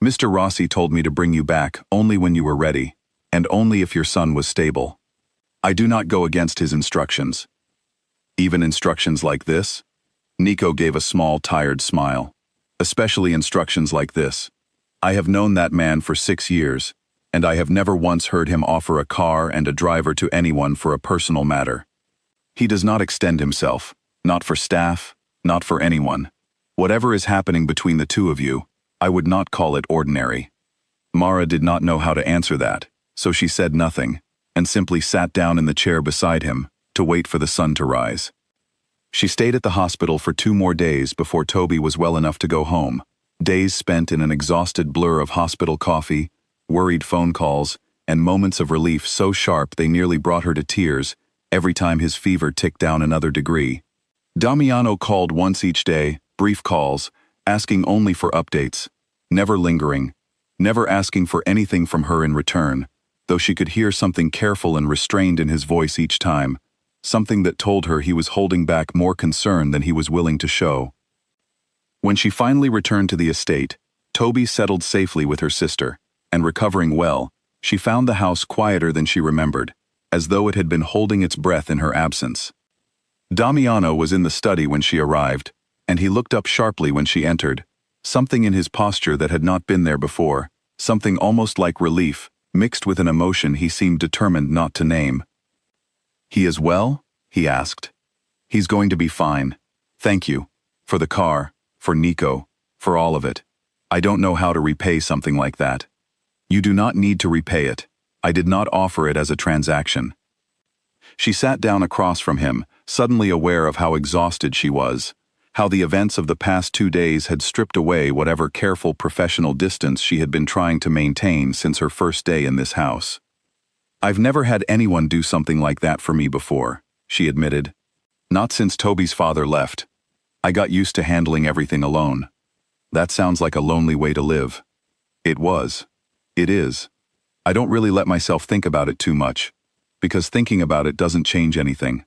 "Mr. Rossi told me to bring you back only when you were ready, and only if your son was stable. I do not go against his instructions." "Even instructions like this?" Nico gave a small, tired smile. "Especially instructions like this. I have known that man for 6 years, and I have never once heard him offer a car and a driver to anyone for a personal matter. He does not extend himself, not for staff, not for anyone. Whatever is happening between the two of you, I would not call it ordinary." Mara did not know how to answer that, so she said nothing, and simply sat down in the chair beside him to wait for the sun to rise. She stayed at the hospital for 2 more days before Toby was well enough to go home, days spent in an exhausted blur of hospital coffee, worried phone calls, and moments of relief so sharp they nearly brought her to tears every time his fever ticked down another degree. Damiano called once each day, brief calls, asking only for updates, never lingering, never asking for anything from her in return, though she could hear something careful and restrained in his voice each time, something that told her he was holding back more concern than he was willing to show. When she finally returned to the estate, Toby settled safely with her sister, and recovering well, she found the house quieter than she remembered, as though it had been holding its breath in her absence. Damiano was in the study when she arrived, and he looked up sharply when she entered, something in his posture that had not been there before, something almost like relief, mixed with an emotion he seemed determined not to name. "He is well?" he asked. "He's going to be fine. Thank you. For the car, for Nico, for all of it. I don't know how to repay something like that." "You do not need to repay it. I did not offer it as a transaction." She sat down across from him, suddenly aware of how exhausted she was, how the events of the past 2 days had stripped away whatever careful professional distance she had been trying to maintain since her first day in this house. "I've never had anyone do something like that for me before," she admitted. "Not since Toby's father left. I got used to handling everything alone. That sounds like a lonely way to live." It was. It is. I don't really let myself think about it too much, because thinking about it doesn't change anything.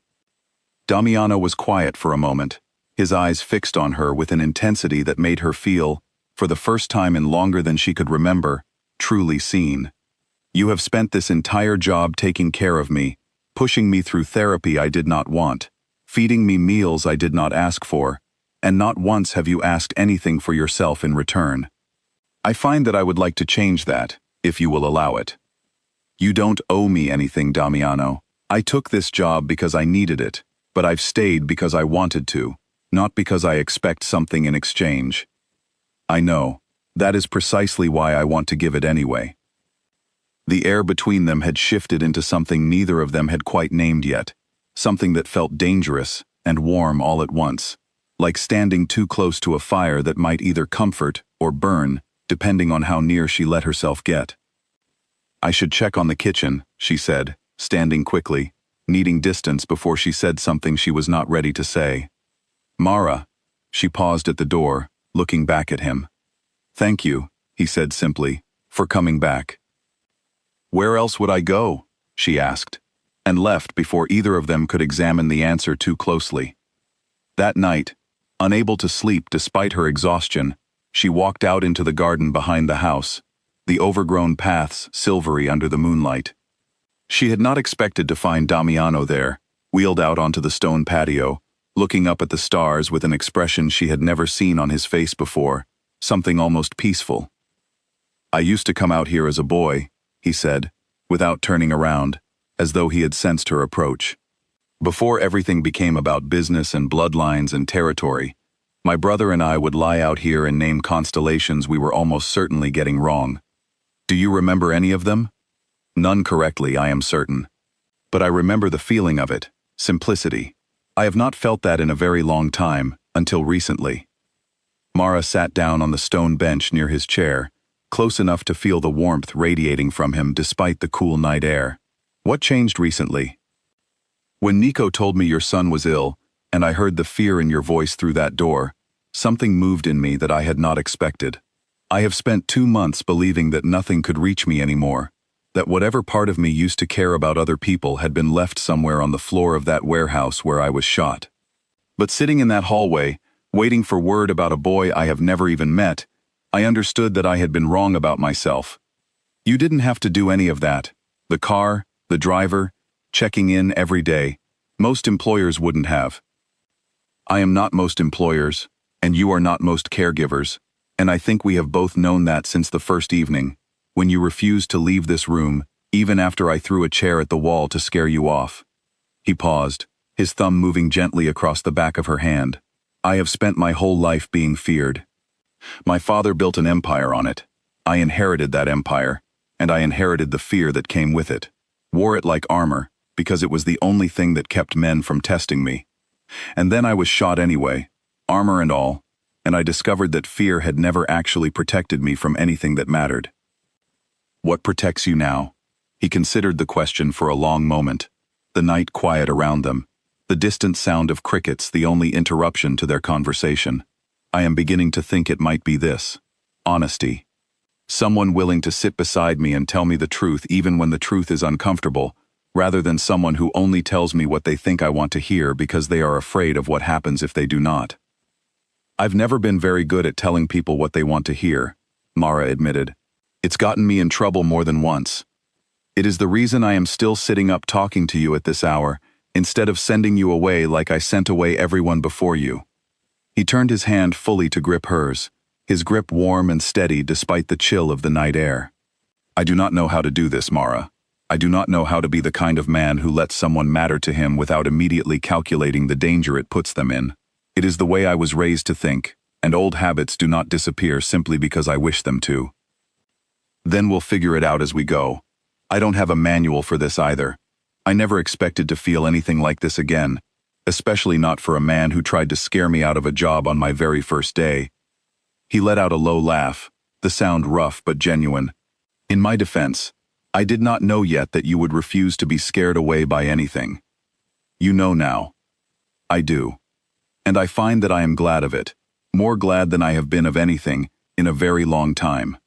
Damiano was quiet for a moment, his eyes fixed on her with an intensity that made her feel, for the first time in longer than she could remember, truly seen. You have spent this entire job taking care of me, pushing me through therapy I did not want, feeding me meals I did not ask for, and not once have you asked anything for yourself in return. I find that I would like to change that, if you will allow it. You don't owe me anything, Damiano. I took this job because I needed it, but I've stayed because I wanted to, not because I expect something in exchange. I know. That is precisely why I want to give it anyway. The air between them had shifted into something neither of them had quite named yet, something that felt dangerous and warm all at once, like standing too close to a fire that might either comfort or burn, depending on how near she let herself get. I should check on the kitchen, she said, standing quickly, needing distance before she said something she was not ready to say. Mara, she paused at the door, looking back at him. Thank you, he said simply, for coming back. Where else would I go? She asked, and left before either of them could examine the answer too closely. That night, unable to sleep despite her exhaustion, she walked out into the garden behind the house, the overgrown paths silvery under the moonlight. She had not expected to find Damiano there, wheeled out onto the stone patio, looking up at the stars with an expression she had never seen on his face before, something almost peaceful. I used to come out here as a boy, he said, without turning around, as though he had sensed her approach. Before everything became about business and bloodlines and territory, my brother and I would lie out here and name constellations we were almost certainly getting wrong. Do you remember any of them? None correctly, I am certain. But I remember the feeling of it, simplicity. I have not felt that in a very long time, until recently. Mara sat down on the stone bench near his chair, close enough to feel the warmth radiating from him despite the cool night air. What changed recently? When Nico told me your son was ill, and I heard the fear in your voice through that door, something moved in me that I had not expected. I have spent 2 months believing that nothing could reach me anymore, that whatever part of me used to care about other people had been left somewhere on the floor of that warehouse where I was shot. But sitting in that hallway, waiting for word about a boy I have never even met, I understood that I had been wrong about myself. You didn't have to do any of that. The car, the driver, checking in every day. Most employers wouldn't have. I am not most employers, and you are not most caregivers, and I think we have both known that since the first evening, when you refused to leave this room, even after I threw a chair at the wall to scare you off. He paused, his thumb moving gently across the back of her hand. I have spent my whole life being feared. My father built an empire on it. I inherited that empire, and I inherited the fear that came with it. Wore it like armor, because it was the only thing that kept men from testing me. And then I was shot anyway, armor and all, and I discovered that fear had never actually protected me from anything that mattered. What protects you now? He considered the question for a long moment, the night quiet around them, the distant sound of crickets the only interruption to their conversation. I am beginning to think it might be this. Honesty. Someone willing to sit beside me and tell me the truth even when the truth is uncomfortable, rather than someone who only tells me what they think I want to hear because they are afraid of what happens if they do not. I've never been very good at telling people what they want to hear, Mara admitted. It's gotten me in trouble more than once. It is the reason I am still sitting up talking to you at this hour, instead of sending you away like I sent away everyone before you. He turned his hand fully to grip hers, his grip warm and steady despite the chill of the night air. I do not know how to do this, Mara. I do not know how to be the kind of man who lets someone matter to him without immediately calculating the danger it puts them in. It is the way I was raised to think, and old habits do not disappear simply because I wish them to. Then we'll figure it out as we go. I don't have a manual for this either. I never expected to feel anything like this again, especially not for a man who tried to scare me out of a job on my very first day. He let out a low laugh, the sound rough but genuine. In my defense, I did not know yet that you would refuse to be scared away by anything. You know now. I do. And I find that I am glad of it, more glad than I have been of anything in a very long time.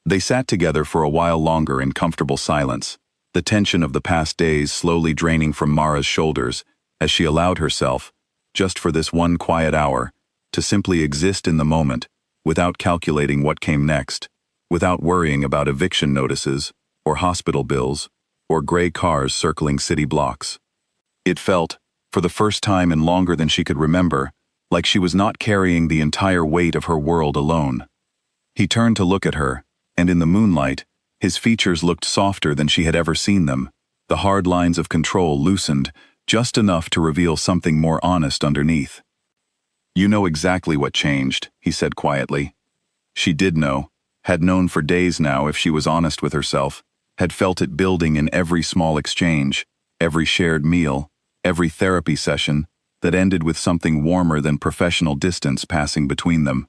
They sat together for a while longer in comfortable silence, the tension of the past days slowly draining from Mara's shoulders as she allowed herself, just for this one quiet hour, to simply exist in the moment, without calculating what came next, without worrying about eviction notices, or hospital bills, or gray cars circling city blocks. It felt, for the first time in longer than she could remember, like she was not carrying the entire weight of her world alone. He turned to look at her, and in the moonlight, his features looked softer than she had ever seen them. The hard lines of control loosened, just enough to reveal something more honest underneath. "You know exactly what changed," he said quietly. She did know, had known for days now if she was honest with herself, had felt it building in every small exchange, every shared meal, every therapy session, that ended with something warmer than professional distance passing between them.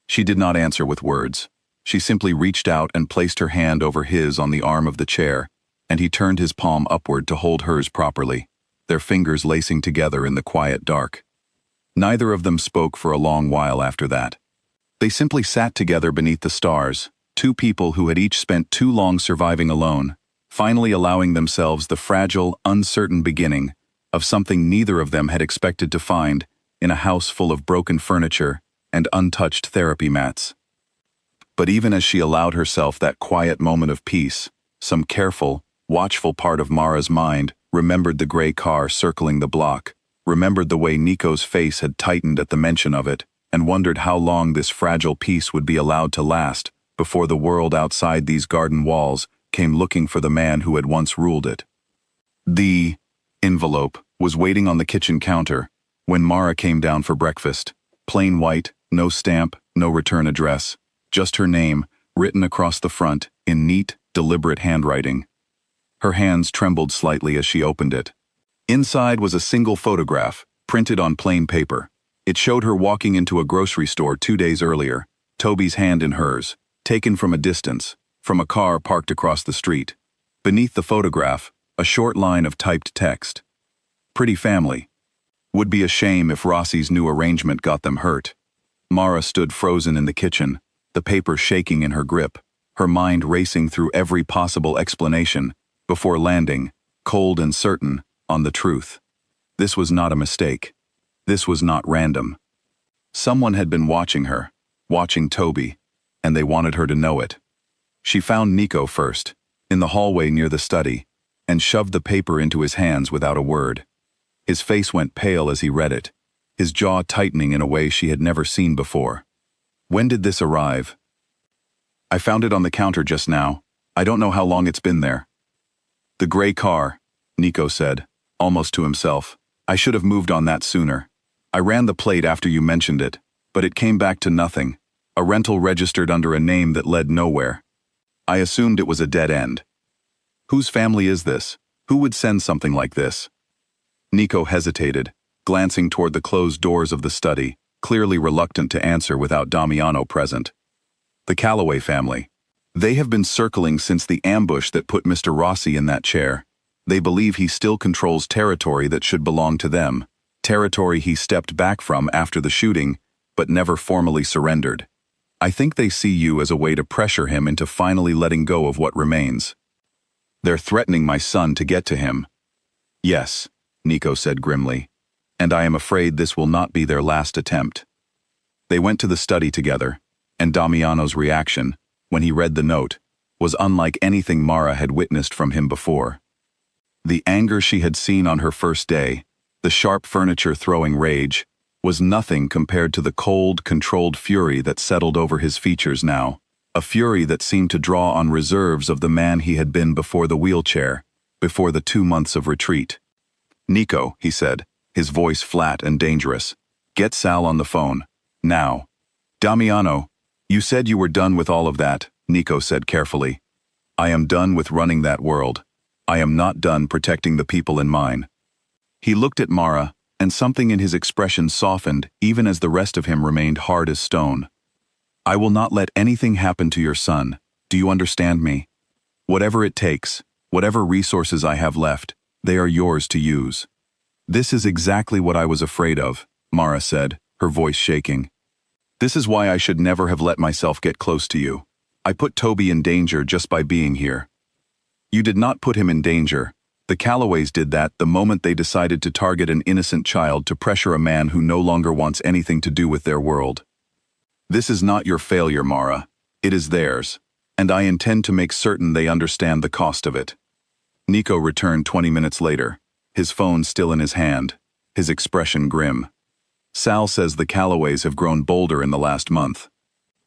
She did not answer with words. She simply reached out and placed her hand over his on the arm of the chair, and he turned his palm upward to hold hers properly, their fingers lacing together in the quiet dark. Neither of them spoke for a long while after that. They simply sat together beneath the stars, two people who had each spent too long surviving alone, finally allowing themselves the fragile, uncertain beginning of something neither of them had expected to find in a house full of broken furniture and untouched therapy mats. But even as she allowed herself that quiet moment of peace, some careful, watchful part of Mara's mind remembered the gray car circling the block, remembered the way Nico's face had tightened at the mention of it, and wondered how long this fragile peace would be allowed to last before the world outside these garden walls came looking for the man who had once ruled it. The envelope was waiting on the kitchen counter when Mara came down for breakfast. Plain white, no stamp, no return address, just her name, written across the front in neat, deliberate handwriting. Her hands trembled slightly as she opened it. Inside was a single photograph, printed on plain paper. It showed her walking into a grocery store 2 days earlier, Toby's hand in hers, taken from a distance, from a car parked across the street. Beneath the photograph, a short line of typed text. "Pretty family. Would be a shame if Rossi's new arrangement got them hurt." Mara stood frozen in the kitchen, the paper shaking in her grip, her mind racing through every possible explanation, before landing, cold and certain, on the truth. This was not a mistake. This was not random. Someone had been watching her, watching Toby, and they wanted her to know it. She found Nico first, in the hallway near the study, and shoved the paper into his hands without a word. His face went pale as he read it, his jaw tightening in a way she had never seen before. "When did this arrive?" "I found it on the counter just now. I don't know how long it's been there." "The gray car," Nico said, almost to himself. "I should have moved on that sooner. I ran the plate after you mentioned it, but it came back to nothing. A rental registered under a name that led nowhere. I assumed it was a dead end." "Whose family is this? Who would send something like this?" Nico hesitated, glancing toward the closed doors of the study, clearly reluctant to answer without Damiano present. "The Calloway family. They have been circling since the ambush that put Mr. Rossi in that chair. They believe he still controls territory that should belong to them, territory he stepped back from after the shooting, but never formally surrendered. I think they see you as a way to pressure him into finally letting go of what remains. They're threatening my son to get to him." "Yes," Nico said grimly, "and I am afraid this will not be their last attempt." They went to the study together, and Damiano's reaction, when he read the note, was unlike anything Mara had witnessed from him before. The anger she had seen on her first day, the sharp furniture-throwing rage, was nothing compared to the cold, controlled fury that settled over his features now, a fury that seemed to draw on reserves of the man he had been before the wheelchair, before the 2 months of retreat. "Nico," he said, his voice flat and dangerous, "get Sal on the phone. Now." "Damiano, you said you were done with all of that," Nico said carefully. "I am done with running that world. I am not done protecting the people in mine." He looked at Mara, and something in his expression softened even as the rest of him remained hard as stone. "I will not let anything happen to your son. Do you understand me? Whatever it takes, whatever resources I have left, they are yours to use." "This is exactly what I was afraid of," Mara said, her voice shaking. "This is why I should never have let myself get close to you. I put Toby in danger just by being here." "You did not put him in danger. The Calloways did that the moment they decided to target an innocent child to pressure a man who no longer wants anything to do with their world. This is not your failure, Mara. It is theirs. and I intend to make certain they understand the cost of it. Nico returned 20 minutes later, his phone still in his hand, his expression grim. Sal says the Callaways have grown bolder in the last month.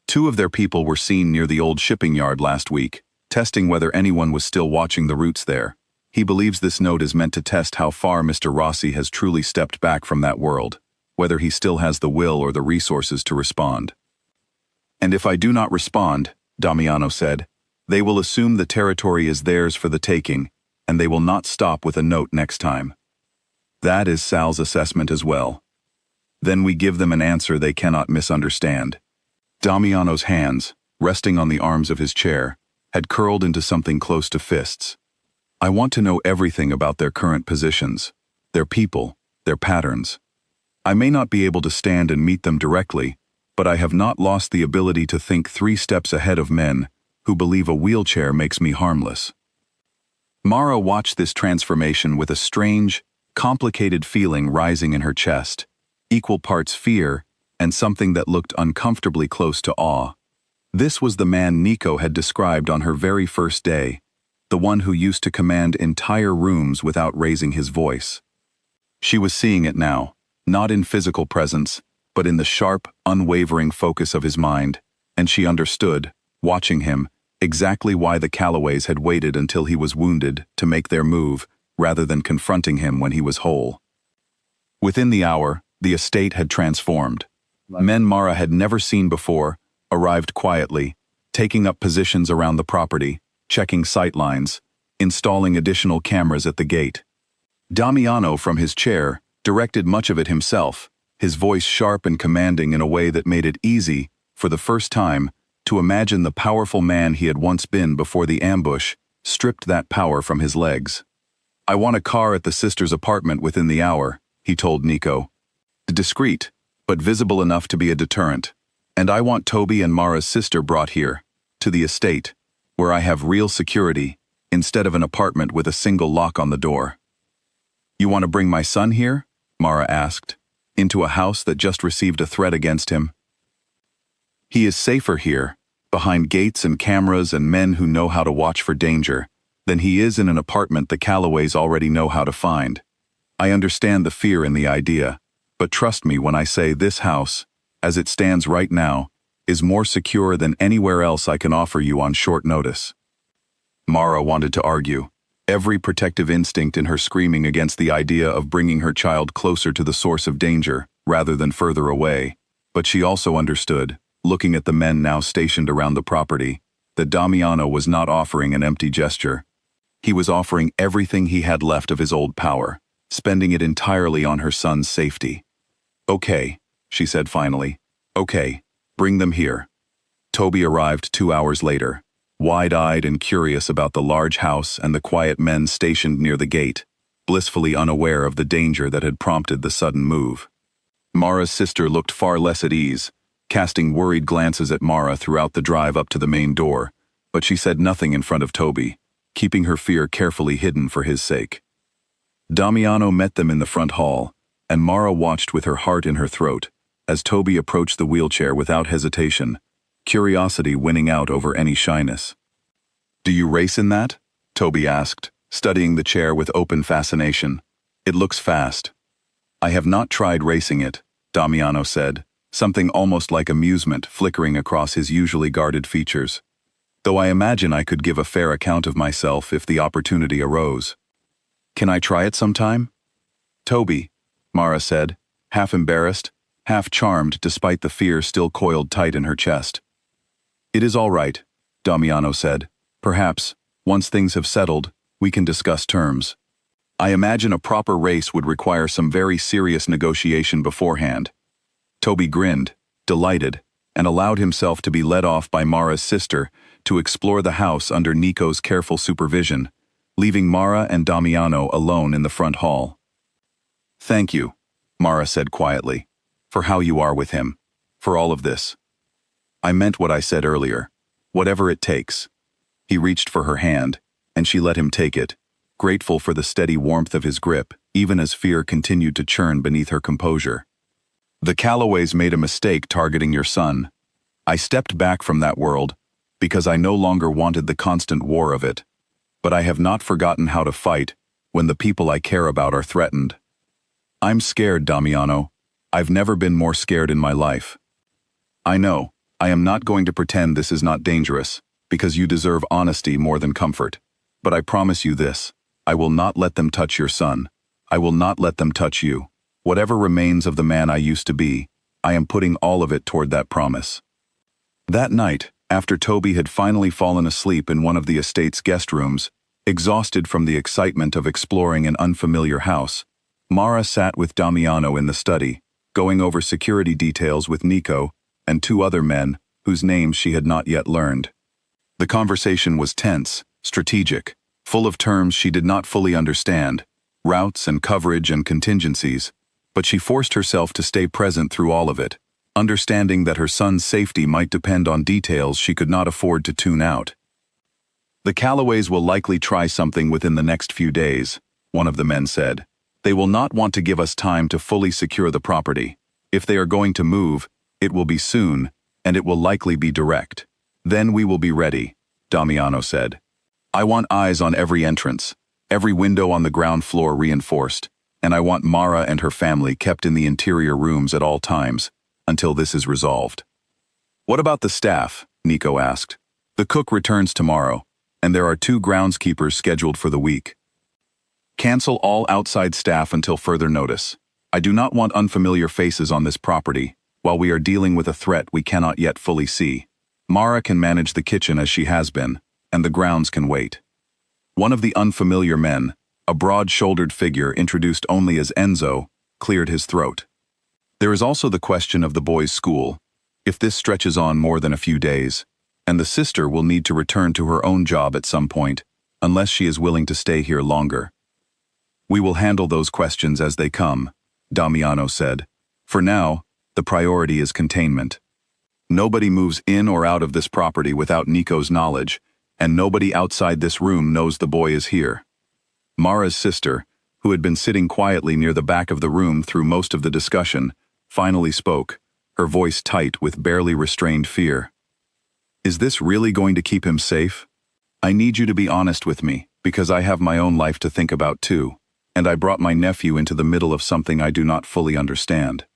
2 of their people were seen near the old shipping yard last week, testing whether anyone was still watching the routes there. He believes this note is meant to test how far Mr. Rossi has truly stepped back from that world, whether he still has the will or the resources to respond. And if I do not respond, Damiano said, they will assume the territory is theirs for the taking, and they will not stop with a note next time. That is Sal's assessment as well. Then we give them an answer they cannot misunderstand. Damiano's hands, resting on the arms of his chair, had curled into something close to fists. I want to know everything about their current positions, their people, their patterns. I may not be able to stand and meet them directly, but I have not lost the ability to think 3 steps ahead of men who believe a wheelchair makes me harmless. Mara watched this transformation with a strange, complicated feeling rising in her chest, equal parts fear and something that looked uncomfortably close to awe. This was the man Nico had described on her very first day, the one who used to command entire rooms without raising his voice. She was seeing it now, not in physical presence, but in the sharp, unwavering focus of his mind, and she understood, watching him, exactly why the Callaways had waited until he was wounded to make their move, rather than confronting him when he was whole. Within the hour, the estate had transformed. Men Mara had never seen before arrived quietly, taking up positions around the property, checking sightlines, installing additional cameras at the gate. Damiano, from his chair, directed much of it himself, his voice sharp and commanding in a way that made it easy, for the first time, to imagine the powerful man he had once been before the ambush stripped that power from his legs. I want a car at the sister's apartment within the hour, he told Nico. Discreet, but visible enough to be a deterrent. And I want Toby and Mara's sister brought here, to the estate, where I have real security, instead of an apartment with a single lock on the door. You want to bring my son here? Mara asked, into a house that just received a threat against him. He is safer here, behind gates and cameras and men who know how to watch for danger, than he is in an apartment the Callaways already know how to find. I understand the fear in the idea, but trust me when I say this house, as it stands right now, is more secure than anywhere else I can offer you on short notice. Mara wanted to argue, every protective instinct in her screaming against the idea of bringing her child closer to the source of danger, rather than further away, but she also understood, looking at the men now stationed around the property, that Damiano was not offering an empty gesture. He was offering everything he had left of his old power, spending it entirely on her son's safety. Okay, she said finally. Okay, bring them here. Toby arrived 2 hours later, wide-eyed and curious about the large house and the quiet men stationed near the gate, blissfully unaware of the danger that had prompted the sudden move. Mara's sister looked far less at ease, casting worried glances at Mara throughout the drive up to the main door, but she said nothing in front of Toby, keeping her fear carefully hidden for his sake. Damiano met them in the front hall, and Mara watched with her heart in her throat, as Toby approached the wheelchair without hesitation, curiosity winning out over any shyness. Do you race in that? Toby asked, studying the chair with open fascination. It looks fast. I have not tried racing it, Damiano said, something almost like amusement flickering across his usually guarded features. Though I imagine I could give a fair account of myself if the opportunity arose. Can I try it sometime? Toby, Mara said, half embarrassed, half charmed despite the fear still coiled tight in her chest. It is all right, Damiano said. Perhaps, once things have settled, we can discuss terms. I imagine a proper race would require some very serious negotiation beforehand. Toby grinned, delighted, and allowed himself to be led off by Mara's sister to explore the house under Nico's careful supervision, leaving Mara and Damiano alone in the front hall. Thank you, Mara said quietly, for how you are with him, for all of this. I meant what I said earlier, whatever it takes. He reached for her hand, and she let him take it, grateful for the steady warmth of his grip, even as fear continued to churn beneath her composure. The Callaways made a mistake targeting your son. I stepped back from that world, because I no longer wanted the constant war of it. But I have not forgotten how to fight when the people I care about are threatened. I'm scared, Damiano. I've never been more scared in my life. I know, I am not going to pretend this is not dangerous, because you deserve honesty more than comfort. But I promise you this, I will not let them touch your son. I will not let them touch you. Whatever remains of the man I used to be, I am putting all of it toward that promise. That night, after Toby had finally fallen asleep in one of the estate's guest rooms, exhausted from the excitement of exploring an unfamiliar house, Mara sat with Damiano in the study, going over security details with Nico and two other men whose names she had not yet learned. The conversation was tense, strategic, full of terms she did not fully understand, routes and coverage and contingencies, but she forced herself to stay present through all of it, understanding that her son's safety might depend on details she could not afford to tune out. The Callaways will likely try something within the next few days, one of the men said. They will not want to give us time to fully secure the property. If they are going to move, it will be soon, and it will likely be direct. Then we will be ready, Damiano said. I want eyes on every entrance, every window on the ground floor reinforced, and I want Mara and her family kept in the interior rooms at all times, until this is resolved. What about the staff? Nico asked. The cook returns tomorrow, and there are 2 groundskeepers scheduled for the week. Cancel all outside staff until further notice. I do not want unfamiliar faces on this property, while we are dealing with a threat we cannot yet fully see. Mara can manage the kitchen as she has been, and the grounds can wait. One of the unfamiliar men, a broad-shouldered figure introduced only as Enzo, cleared his throat. There is also the question of the boys' school, if this stretches on more than a few days, and the sister will need to return to her own job at some point, unless she is willing to stay here longer. We will handle those questions as they come, Damiano said. For now, the priority is containment. Nobody moves in or out of this property without Nico's knowledge, and nobody outside this room knows the boy is here. Mara's sister, who had been sitting quietly near the back of the room through most of the discussion, finally spoke, her voice tight with barely restrained fear. Is this really going to keep him safe? I need you to be honest with me, because I have my own life to think about too, and I brought my nephew into the middle of something I do not fully understand.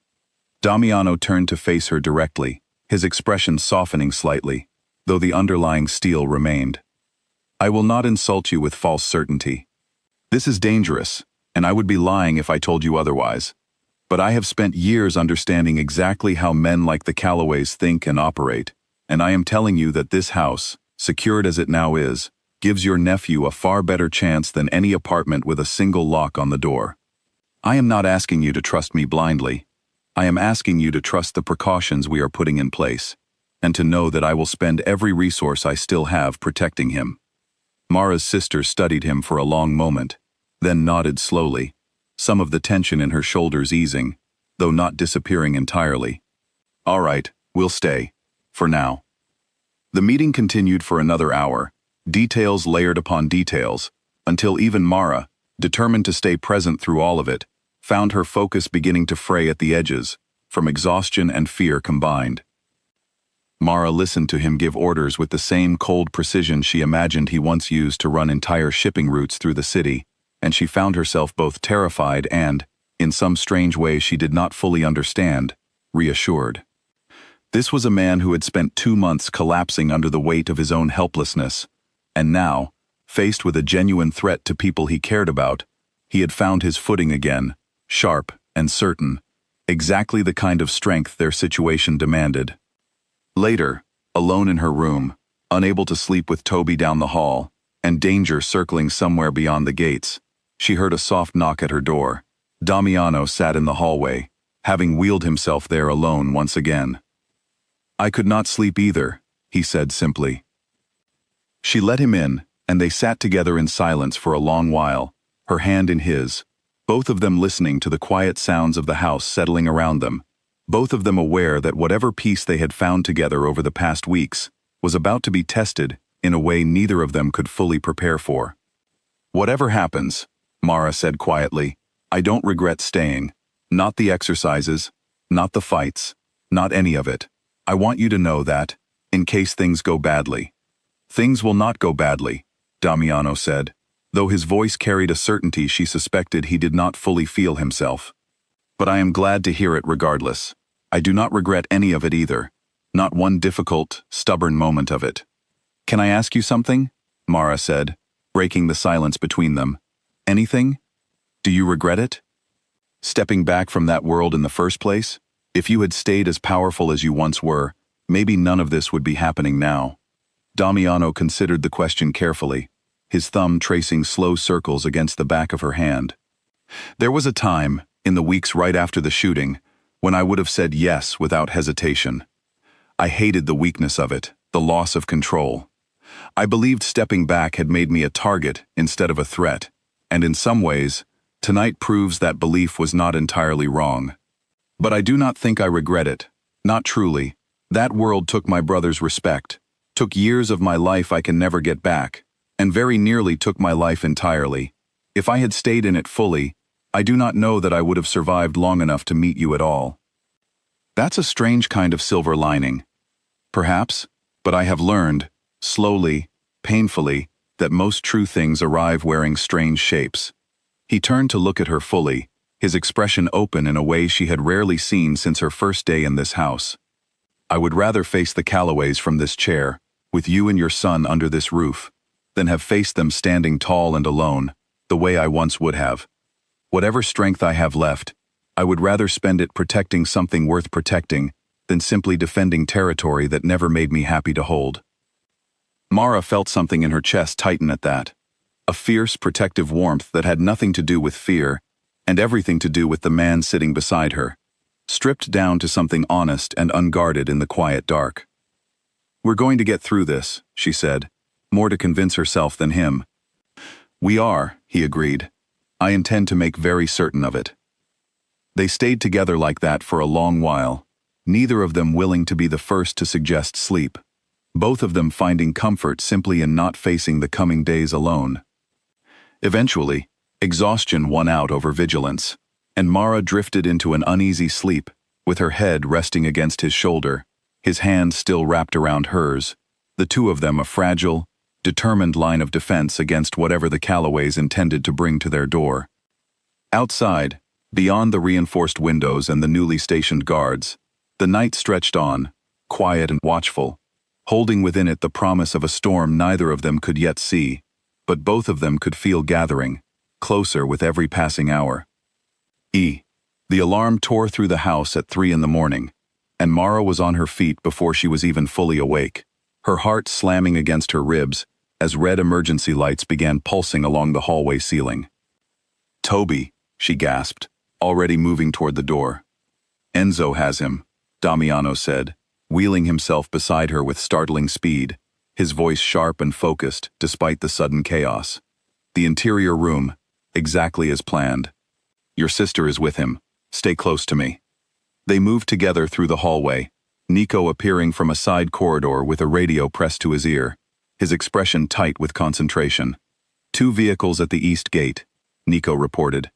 Damiano turned to face her directly, his expression softening slightly, though the underlying steel remained. I will not insult you with false certainty. This is dangerous, and I would be lying if I told you otherwise. But I have spent years understanding exactly how men like the Callaways think and operate, and I am telling you that this house, secured as it now is, gives your nephew a far better chance than any apartment with a single lock on the door. I am not asking you to trust me blindly. I am asking you to trust the precautions we are putting in place, and to know that I will spend every resource I still have protecting him. Mara's sister studied him for a long moment, then nodded slowly, some of the tension in her shoulders easing, though not disappearing entirely. All right, we'll stay, for now. The meeting continued for another hour, details layered upon details, until even Mara, determined to stay present through all of it, found her focus beginning to fray at the edges, from exhaustion and fear combined. Mara listened to him give orders with the same cold precision she imagined he once used to run entire shipping routes through the city, and she found herself both terrified and, in some strange way she did not fully understand, reassured. This was a man who had spent 2 months collapsing under the weight of his own helplessness, and now, faced with a genuine threat to people he cared about, he had found his footing again, sharp and certain, exactly the kind of strength their situation demanded. Later, alone in her room, unable to sleep with Toby down the hall, and danger circling somewhere beyond the gates, she heard a soft knock at her door. Damiano sat in the hallway, having wheeled himself there alone once again. I could not sleep either, he said simply. She let him in, and they sat together in silence for a long while, her hand in his, both of them listening to the quiet sounds of the house settling around them, both of them aware that whatever peace they had found together over the past weeks was about to be tested in a way neither of them could fully prepare for. Whatever happens, Mara said quietly, I don't regret staying. Not the exercises, not the fights, not any of it. I want you to know that, in case things go badly, Things will not go badly, Damiano said, though his voice carried a certainty she suspected he did not fully feel himself. But I am glad to hear it regardless. I do not regret any of it either. Not one difficult, stubborn moment of it. Can I ask you something? Mara said, breaking the silence between them. Anything? Do you regret it? Stepping back from that world in the first place? If you had stayed as powerful as you once were, maybe none of this would be happening now. Damiano considered the question carefully, his thumb tracing slow circles against the back of her hand. There was a time, in the weeks right after the shooting, when I would have said yes without hesitation. I hated the weakness of it, the loss of control. I believed stepping back had made me a target instead of a threat, and in some ways, tonight proves that belief was not entirely wrong. But I do not think I regret it, not truly. That world took my brother's respect, took years of my life I can never get back, and very nearly took my life entirely. If I had stayed in it fully, I do not know that I would have survived long enough to meet you at all. That's a strange kind of silver lining. Perhaps, but I have learned, slowly, painfully, that most true things arrive wearing strange shapes. He turned to look at her fully, his expression open in a way she had rarely seen since her first day in this house. I would rather face the Callaways from this chair, with you and your son under this roof, than have faced them standing tall and alone, the way I once would have. Whatever strength I have left, I would rather spend it protecting something worth protecting than simply defending territory that never made me happy to hold. Mara felt something in her chest tighten at that. A fierce, protective warmth that had nothing to do with fear, and everything to do with the man sitting beside her, stripped down to something honest and unguarded in the quiet dark. We're going to get through this, she said, more to convince herself than him. We are, he agreed. I intend to make very certain of it. They stayed together like that for a long while, neither of them willing to be the first to suggest sleep, both of them finding comfort simply in not facing the coming days alone. Eventually, exhaustion won out over vigilance, and Mara drifted into an uneasy sleep, with her head resting against his shoulder, his hand still wrapped around hers, the two of them a fragile, determined line of defense against whatever the Callaways intended to bring to their door. Outside, beyond the reinforced windows and the newly stationed guards, the night stretched on, quiet and watchful, holding within it the promise of a storm neither of them could yet see, but both of them could feel gathering, closer with every passing hour. The alarm tore through the house at 3 a.m, and Mara was on her feet before she was even fully awake, her heart slamming against her ribs as red emergency lights began pulsing along the hallway ceiling. Toby, she gasped, already moving toward the door. Enzo has him, Damiano said, wheeling himself beside her with startling speed, his voice sharp and focused despite the sudden chaos. The interior room, exactly as planned. Your sister is with him. Stay close to me. They moved together through the hallway, Nico appearing from a side corridor with a radio pressed to his ear, his expression tight with concentration. 2 vehicles at the east gate, Nico reported.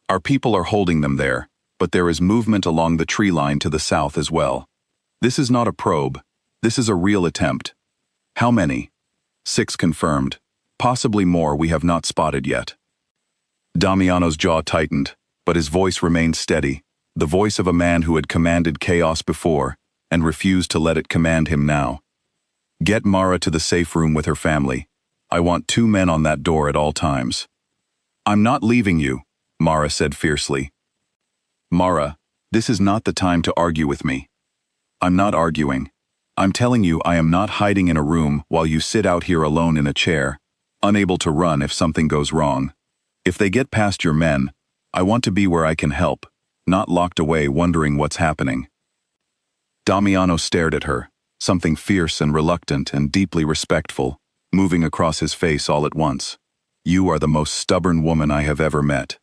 Our people are holding them there, but there is movement along the tree line to the south as well. This is not a probe. This is a real attempt. How many? 6 confirmed. Possibly more we have not spotted yet. Damiano's jaw tightened, but his voice remained steady, the voice of a man who had commanded chaos before and refused to let it command him now. Get Mara to the safe room with her family. I want 2 men on that door at all times. I'm not leaving you, Mara said fiercely. Mara, this is not the time to argue with me. I'm not arguing. I'm telling you I am not hiding in a room while you sit out here alone in a chair, unable to run if something goes wrong. If they get past your men, I want to be where I can help, not locked away wondering what's happening. Damiano stared at her, something fierce and reluctant and deeply respectful, moving across his face all at once. You are the most stubborn woman I have ever met.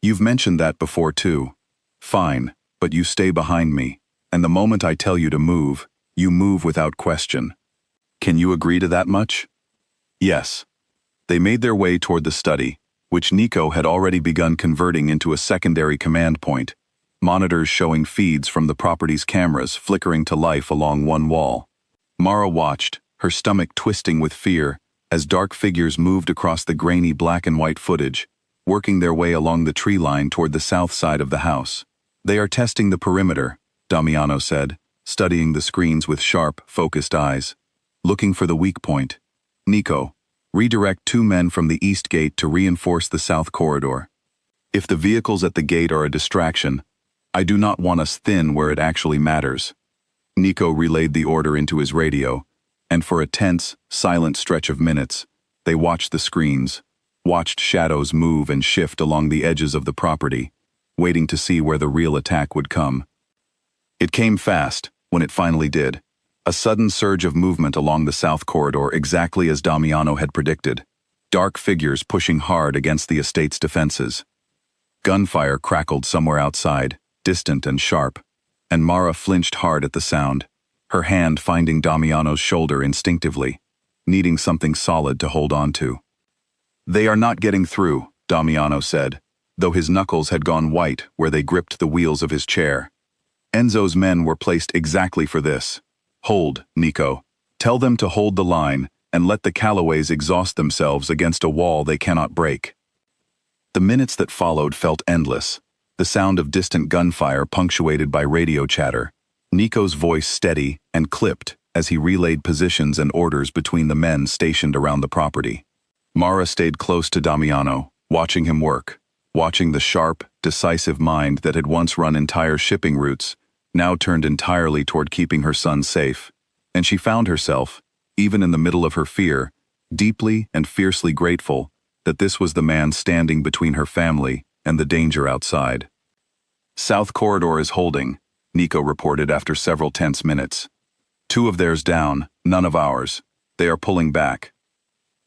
You've mentioned that before too. Fine, but you stay behind me, and the moment I tell you to move, you move without question. Can you agree to that much? Yes. They made their way toward the study, which Nico had already begun converting into a secondary command point, monitors showing feeds from the property's cameras flickering to life along one wall. Mara watched, her stomach twisting with fear, as dark figures moved across the grainy black and white footage, working their way along the tree line toward the south side of the house. "They are testing the perimeter," Damiano said, studying the screens with sharp, focused eyes. "Looking for the weak point. Nico, redirect 2 men from the east gate to reinforce the south corridor. If the vehicles at the gate are a distraction, I do not want us thin where it actually matters." Nico relayed the order into his radio, and for a tense, silent stretch of minutes, they watched the screens, watched shadows move and shift along the edges of the property, waiting to see where the real attack would come. It came fast, when it finally did. A sudden surge of movement along the south corridor, exactly as Damiano had predicted. Dark figures pushing hard against the estate's defenses. Gunfire crackled somewhere outside, distant and sharp, and Mara flinched hard at the sound, her hand finding Damiano's shoulder instinctively, needing something solid to hold on to. "They are not getting through," Damiano said, though his knuckles had gone white where they gripped the wheels of his chair. Enzo's men were placed exactly for this. "Hold, Nico. Tell them to hold the line and let the Callaways exhaust themselves against a wall they cannot break." The minutes that followed felt endless, the sound of distant gunfire punctuated by radio chatter, Nico's voice steady and clipped as he relayed positions and orders between the men stationed around the property. Mara stayed close to Damiano, watching him work, watching the sharp, decisive mind that had once run entire shipping routes, now turned entirely toward keeping her son safe, and she found herself, even in the middle of her fear, deeply and fiercely grateful that this was the man standing between her family and the danger outside. "South corridor is holding," Nico reported after several tense minutes. "2 of theirs down, none of ours. They are pulling back."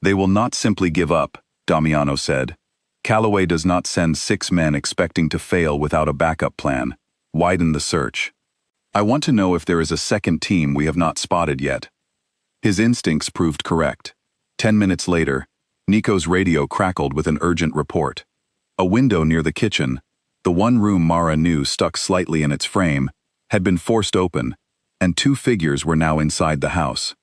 "They will not simply give up," Damiano said. "Callaway does not send 6 men expecting to fail without a backup plan. Widen the search. I want to know if there is a second team we have not spotted yet." His instincts proved correct. 10 minutes later, Nico's radio crackled with an urgent report. A window near the kitchen, the one room Mara knew stuck slightly in its frame, had been forced open, and 2 figures were now inside the house.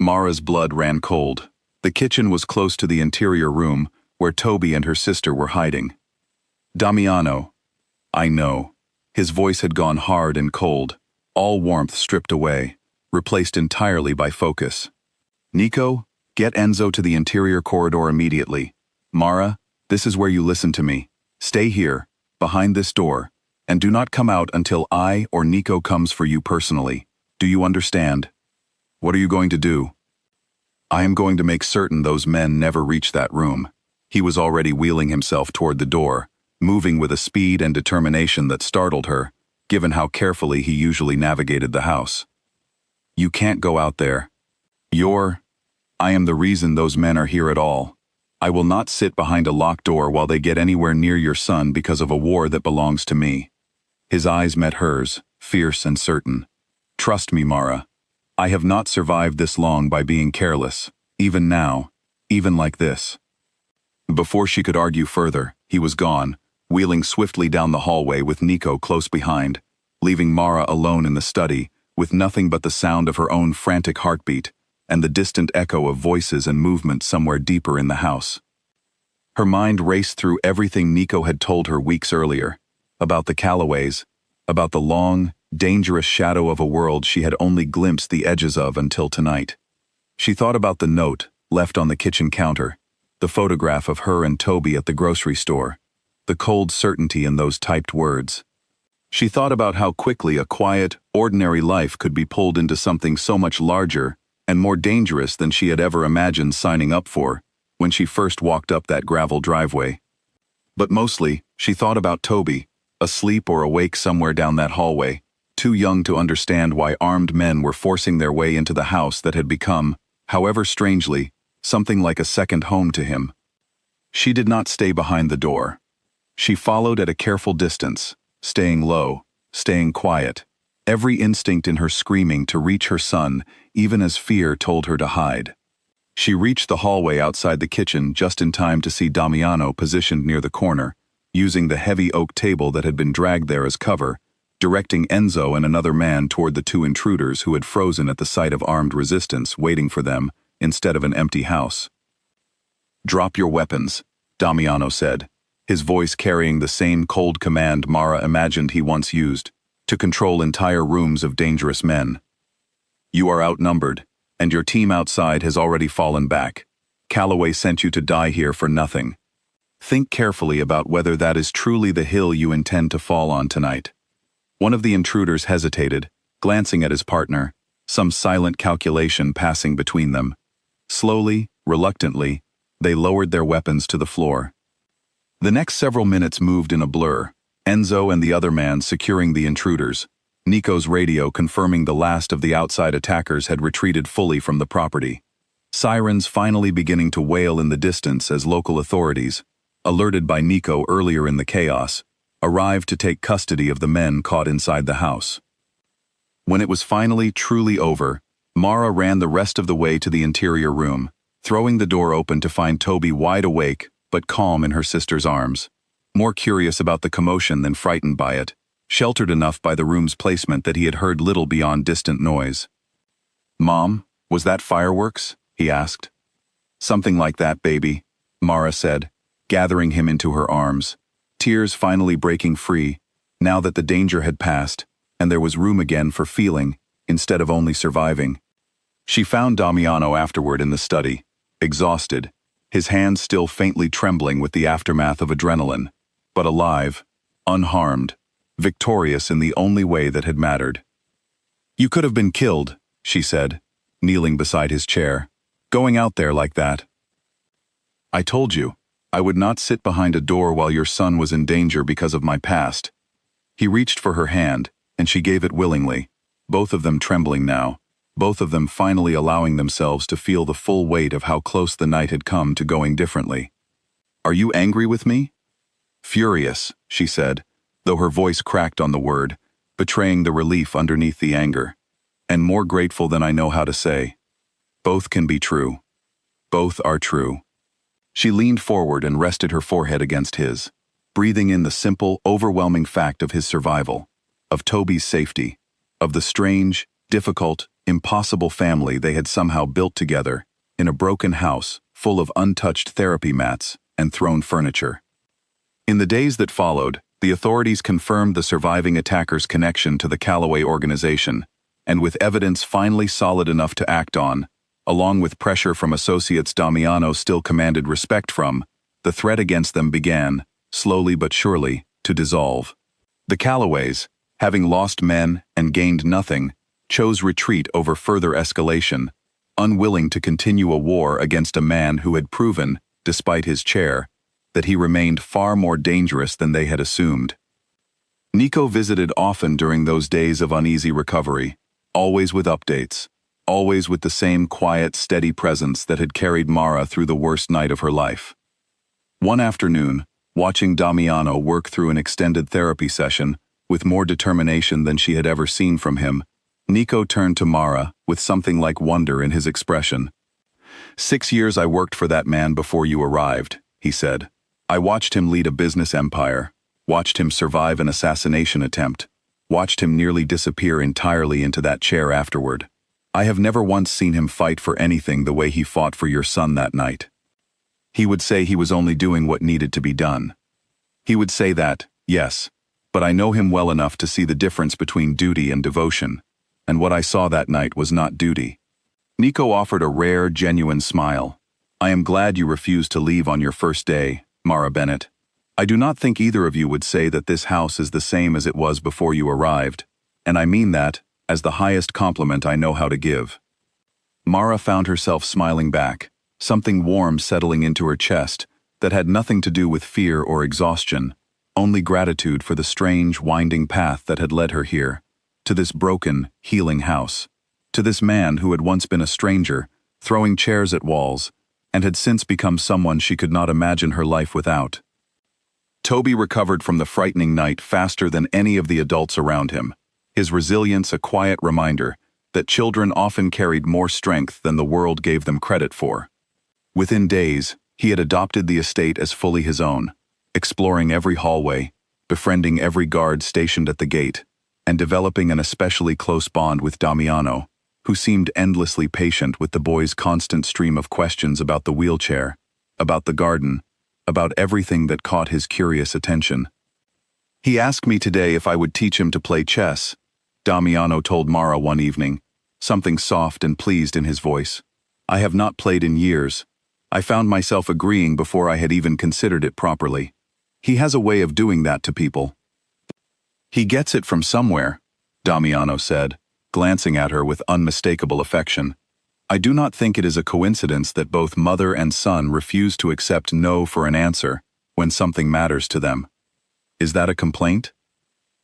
Mara's blood ran cold. The kitchen was close to the interior room, where Toby and her sister were hiding. "Damiano." "I know." His voice had gone hard and cold, all warmth stripped away, replaced entirely by focus. "Nico, get Enzo to the interior corridor immediately. Mara, this is where you listen to me. Stay here, behind this door, and do not come out until I or Nico comes for you personally. Do you understand?" "What are you going to do?" "I am going to make certain those men never reach that room." He was already wheeling himself toward the door, moving with a speed and determination that startled her, given how carefully he usually navigated the house. "You can't go out there. I am the reason those men are here at all. I will not sit behind a locked door while they get anywhere near your son because of a war that belongs to me." His eyes met hers, fierce and certain. "Trust me, Mara. I have not survived this long by being careless, even now, even like this." Before she could argue further, he was gone, wheeling swiftly down the hallway with Nico close behind, leaving Mara alone in the study, with nothing but the sound of her own frantic heartbeat and the distant echo of voices and movement somewhere deeper in the house. Her mind raced through everything Nico had told her weeks earlier, about the Callaways, about the long, dangerous shadow of a world she had only glimpsed the edges of until tonight. She thought about the note left on the kitchen counter, the photograph of her and Toby at the grocery store, the cold certainty in those typed words. She thought about how quickly a quiet, ordinary life could be pulled into something so much larger and more dangerous than she had ever imagined signing up for when she first walked up that gravel driveway. But mostly, she thought about Toby, asleep or awake somewhere down that hallway, too young to understand why armed men were forcing their way into the house that had become, however strangely, something like a second home to him. She did not stay behind the door. She followed at a careful distance, staying low, staying quiet, every instinct in her screaming to reach her son, even as fear told her to hide. She reached the hallway outside the kitchen just in time to see Damiano positioned near the corner, using the heavy oak table that had been dragged there as cover, directing Enzo and another man toward the two intruders who had frozen at the sight of armed resistance waiting for them instead of an empty house. "Drop your weapons," Damiano said, his voice carrying the same cold command Mara imagined he once used, to control entire rooms of dangerous men. "You are outnumbered, and your team outside has already fallen back. Calloway sent you to die here for nothing. Think carefully about whether that is truly the hill you intend to fall on tonight." One of the intruders hesitated, glancing at his partner, some silent calculation passing between them. Slowly, reluctantly, they lowered their weapons to the floor. The next several minutes moved in a blur, Enzo and the other man securing the intruders, Nico's radio confirming the last of the outside attackers had retreated fully from the property. Sirens finally beginning to wail in the distance as local authorities, alerted by Nico earlier in the chaos, arrived to take custody of the men caught inside the house. When it was finally truly over, Mara ran the rest of the way to the interior room, throwing the door open to find Toby wide awake but calm in her sister's arms, more curious about the commotion than frightened by it, sheltered enough by the room's placement that he had heard little beyond distant noise. "Mom, was that fireworks?" he asked. "Something like that, baby," Mara said, gathering him into her arms, tears finally breaking free, now that the danger had passed, and there was room again for feeling, instead of only surviving. She found Damiano afterward in the study, exhausted, his hands still faintly trembling with the aftermath of adrenaline, but alive, unharmed, victorious in the only way that had mattered. "You could have been killed," she said, kneeling beside his chair, "going out there like that. I told you, I would not sit behind a door while your son was in danger because of my past." He reached for her hand, and she gave it willingly, both of them trembling now, both of them finally allowing themselves to feel the full weight of how close the night had come to going differently. "Are you angry with me?" "Furious," she said, though her voice cracked on the word, betraying the relief underneath the anger. "And more grateful than I know how to say. Both can be true. Both are true." She leaned forward and rested her forehead against his, breathing in the simple, overwhelming fact of his survival, of Toby's safety, of the strange, difficult, impossible family they had somehow built together in a broken house full of untouched therapy mats and thrown furniture. In the days that followed, the authorities confirmed the surviving attacker's connection to the Calloway organization, and with evidence finally solid enough to act on, along with pressure from associates Damiano still commanded respect from, the threat against them began, slowly but surely, to dissolve. The Calloways, having lost men and gained nothing, chose retreat over further escalation, unwilling to continue a war against a man who had proven, despite his chair, that he remained far more dangerous than they had assumed. Nico visited often during those days of uneasy recovery, always with updates, always with the same quiet, steady presence that had carried Mara through the worst night of her life. One afternoon, watching Damiano work through an extended therapy session, with more determination than she had ever seen from him, Nico turned to Mara with something like wonder in his expression. 6 years I worked for that man before you arrived," he said. "I watched him lead a business empire, watched him survive an assassination attempt, watched him nearly disappear entirely into that chair afterward. I have never once seen him fight for anything the way he fought for your son that night. He would say he was only doing what needed to be done. He would say that, yes, but I know him well enough to see the difference between duty and devotion, and what I saw that night was not duty." Nico offered a rare, genuine smile. "I am glad you refused to leave on your first day, Mara Bennett. I do not think either of you would say that this house is the same as it was before you arrived, and I mean that as the highest compliment I know how to give." Mara found herself smiling back, something warm settling into her chest that had nothing to do with fear or exhaustion, only gratitude for the strange, winding path that had led her here, to this broken, healing house, to this man who had once been a stranger, throwing chairs at walls, and had since become someone she could not imagine her life without. Toby recovered from the frightening night faster than any of the adults around him, his resilience a quiet reminder that children often carried more strength than the world gave them credit for. Within days, he had adopted the estate as fully his own, exploring every hallway, befriending every guard stationed at the gate, and developing an especially close bond with Damiano, who seemed endlessly patient with the boy's constant stream of questions about the wheelchair, about the garden, about everything that caught his curious attention. He asked me today if I would teach him to play chess, Damiano told Mara one evening, something soft and pleased in his voice. I have not played in years. I found myself agreeing before I had even considered it properly. He has a way of doing that to people. He gets it from somewhere, Damiano said, glancing at her with unmistakable affection. I do not think it is a coincidence that both mother and son refuse to accept no for an answer when something matters to them. Is that a complaint?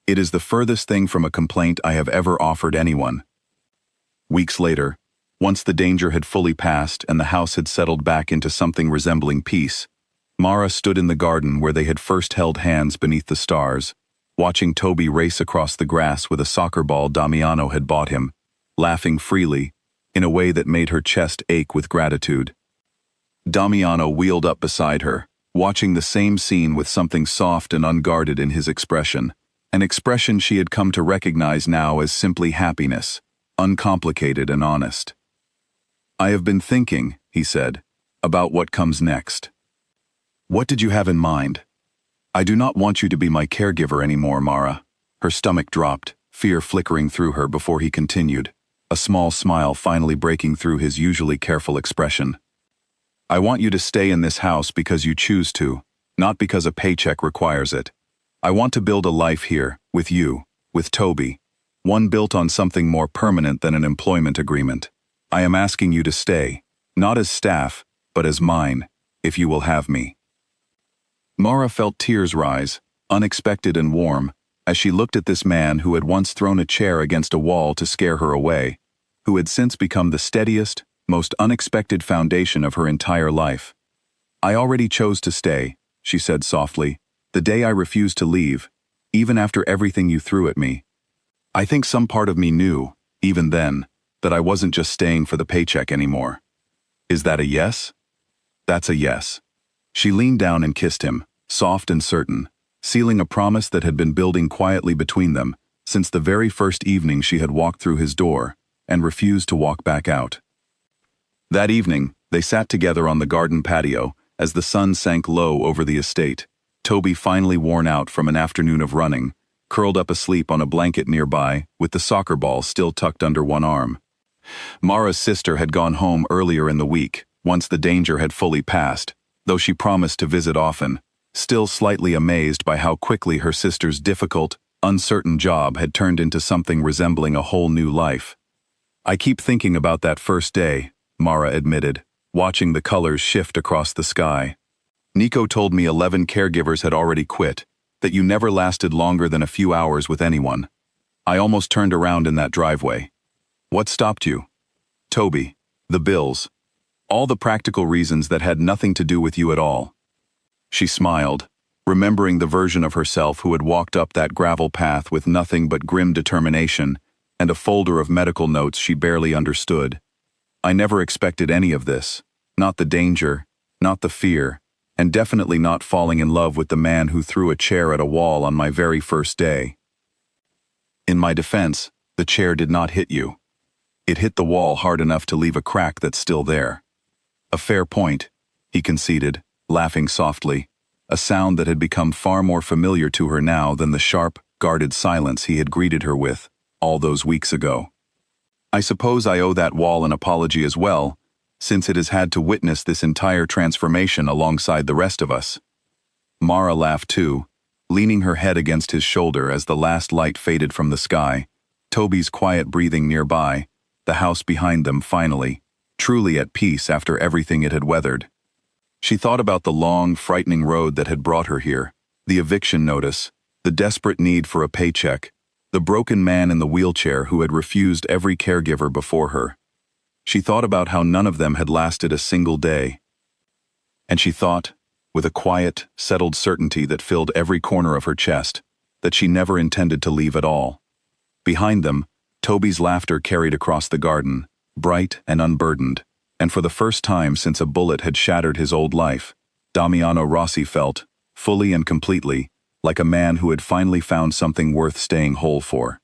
It is the furthest thing from a complaint I have ever offered anyone. Weeks later, once the danger had fully passed and the house had settled back into something resembling peace, Mara stood in the garden where they had first held hands beneath the stars, watching Toby race across the grass with a soccer ball Damiano had bought him, laughing freely, in a way that made her chest ache with gratitude. Damiano wheeled up beside her, watching the same scene with something soft and unguarded in his expression, an expression she had come to recognize now as simply happiness, uncomplicated and honest. I have been thinking, he said, about what comes next. What did you have in mind? I do not want you to be my caregiver anymore, Mara. Her stomach dropped, fear flickering through her before he continued, a small smile finally breaking through his usually careful expression. I want you to stay in this house because you choose to, not because a paycheck requires it. I want to build a life here, with you, with Toby, one built on something more permanent than an employment agreement. I am asking you to stay, not as staff, but as mine, if you will have me. Mara felt tears rise, unexpected and warm, as she looked at this man who had once thrown a chair against a wall to scare her away, who had since become the steadiest, most unexpected foundation of her entire life. I already chose to stay, she said softly, the day I refused to leave, even after everything you threw at me. I think some part of me knew, even then, that I wasn't just staying for the paycheck anymore. Is that a yes? That's a yes. She leaned down and kissed him, soft and certain, sealing a promise that had been building quietly between them since the very first evening she had walked through his door and refused to walk back out. That evening, they sat together on the garden patio as the sun sank low over the estate, Toby finally worn out from an afternoon of running, curled up asleep on a blanket nearby with the soccer ball still tucked under one arm. Mara's sister had gone home earlier in the week, once the danger had fully passed, though she promised to visit often, still slightly amazed by how quickly her sister's difficult, uncertain job had turned into something resembling a whole new life. I keep thinking about that first day, Mara admitted, watching the colors shift across the sky. Nico told me 11 caregivers had already quit, that you never lasted longer than a few hours with anyone. I almost turned around in that driveway. What stopped you? Toby, the bills, all the practical reasons that had nothing to do with you at all. She smiled, remembering the version of herself who had walked up that gravel path with nothing but grim determination and a folder of medical notes she barely understood. I never expected any of this, not the danger, not the fear, and definitely not falling in love with the man who threw a chair at a wall on my very first day. In my defense, the chair did not hit you. It hit the wall hard enough to leave a crack that's still there. A fair point, he conceded, laughing softly, a sound that had become far more familiar to her now than the sharp, guarded silence he had greeted her with all those weeks ago. I suppose I owe that wall an apology as well, since it has had to witness this entire transformation alongside the rest of us. Mara laughed too, leaning her head against his shoulder as the last light faded from the sky, Toby's quiet breathing nearby, the house behind them finally, truly at peace after everything it had weathered. She thought about the long, frightening road that had brought her here, the eviction notice, the desperate need for a paycheck, the broken man in the wheelchair who had refused every caregiver before her. She thought about how none of them had lasted a single day. And she thought, with a quiet, settled certainty that filled every corner of her chest, that she never intended to leave at all. Behind them, Toby's laughter carried across the garden, bright and unburdened, and for the first time since a bullet had shattered his old life, Damiano Rossi felt, fully and completely, like a man who had finally found something worth staying whole for.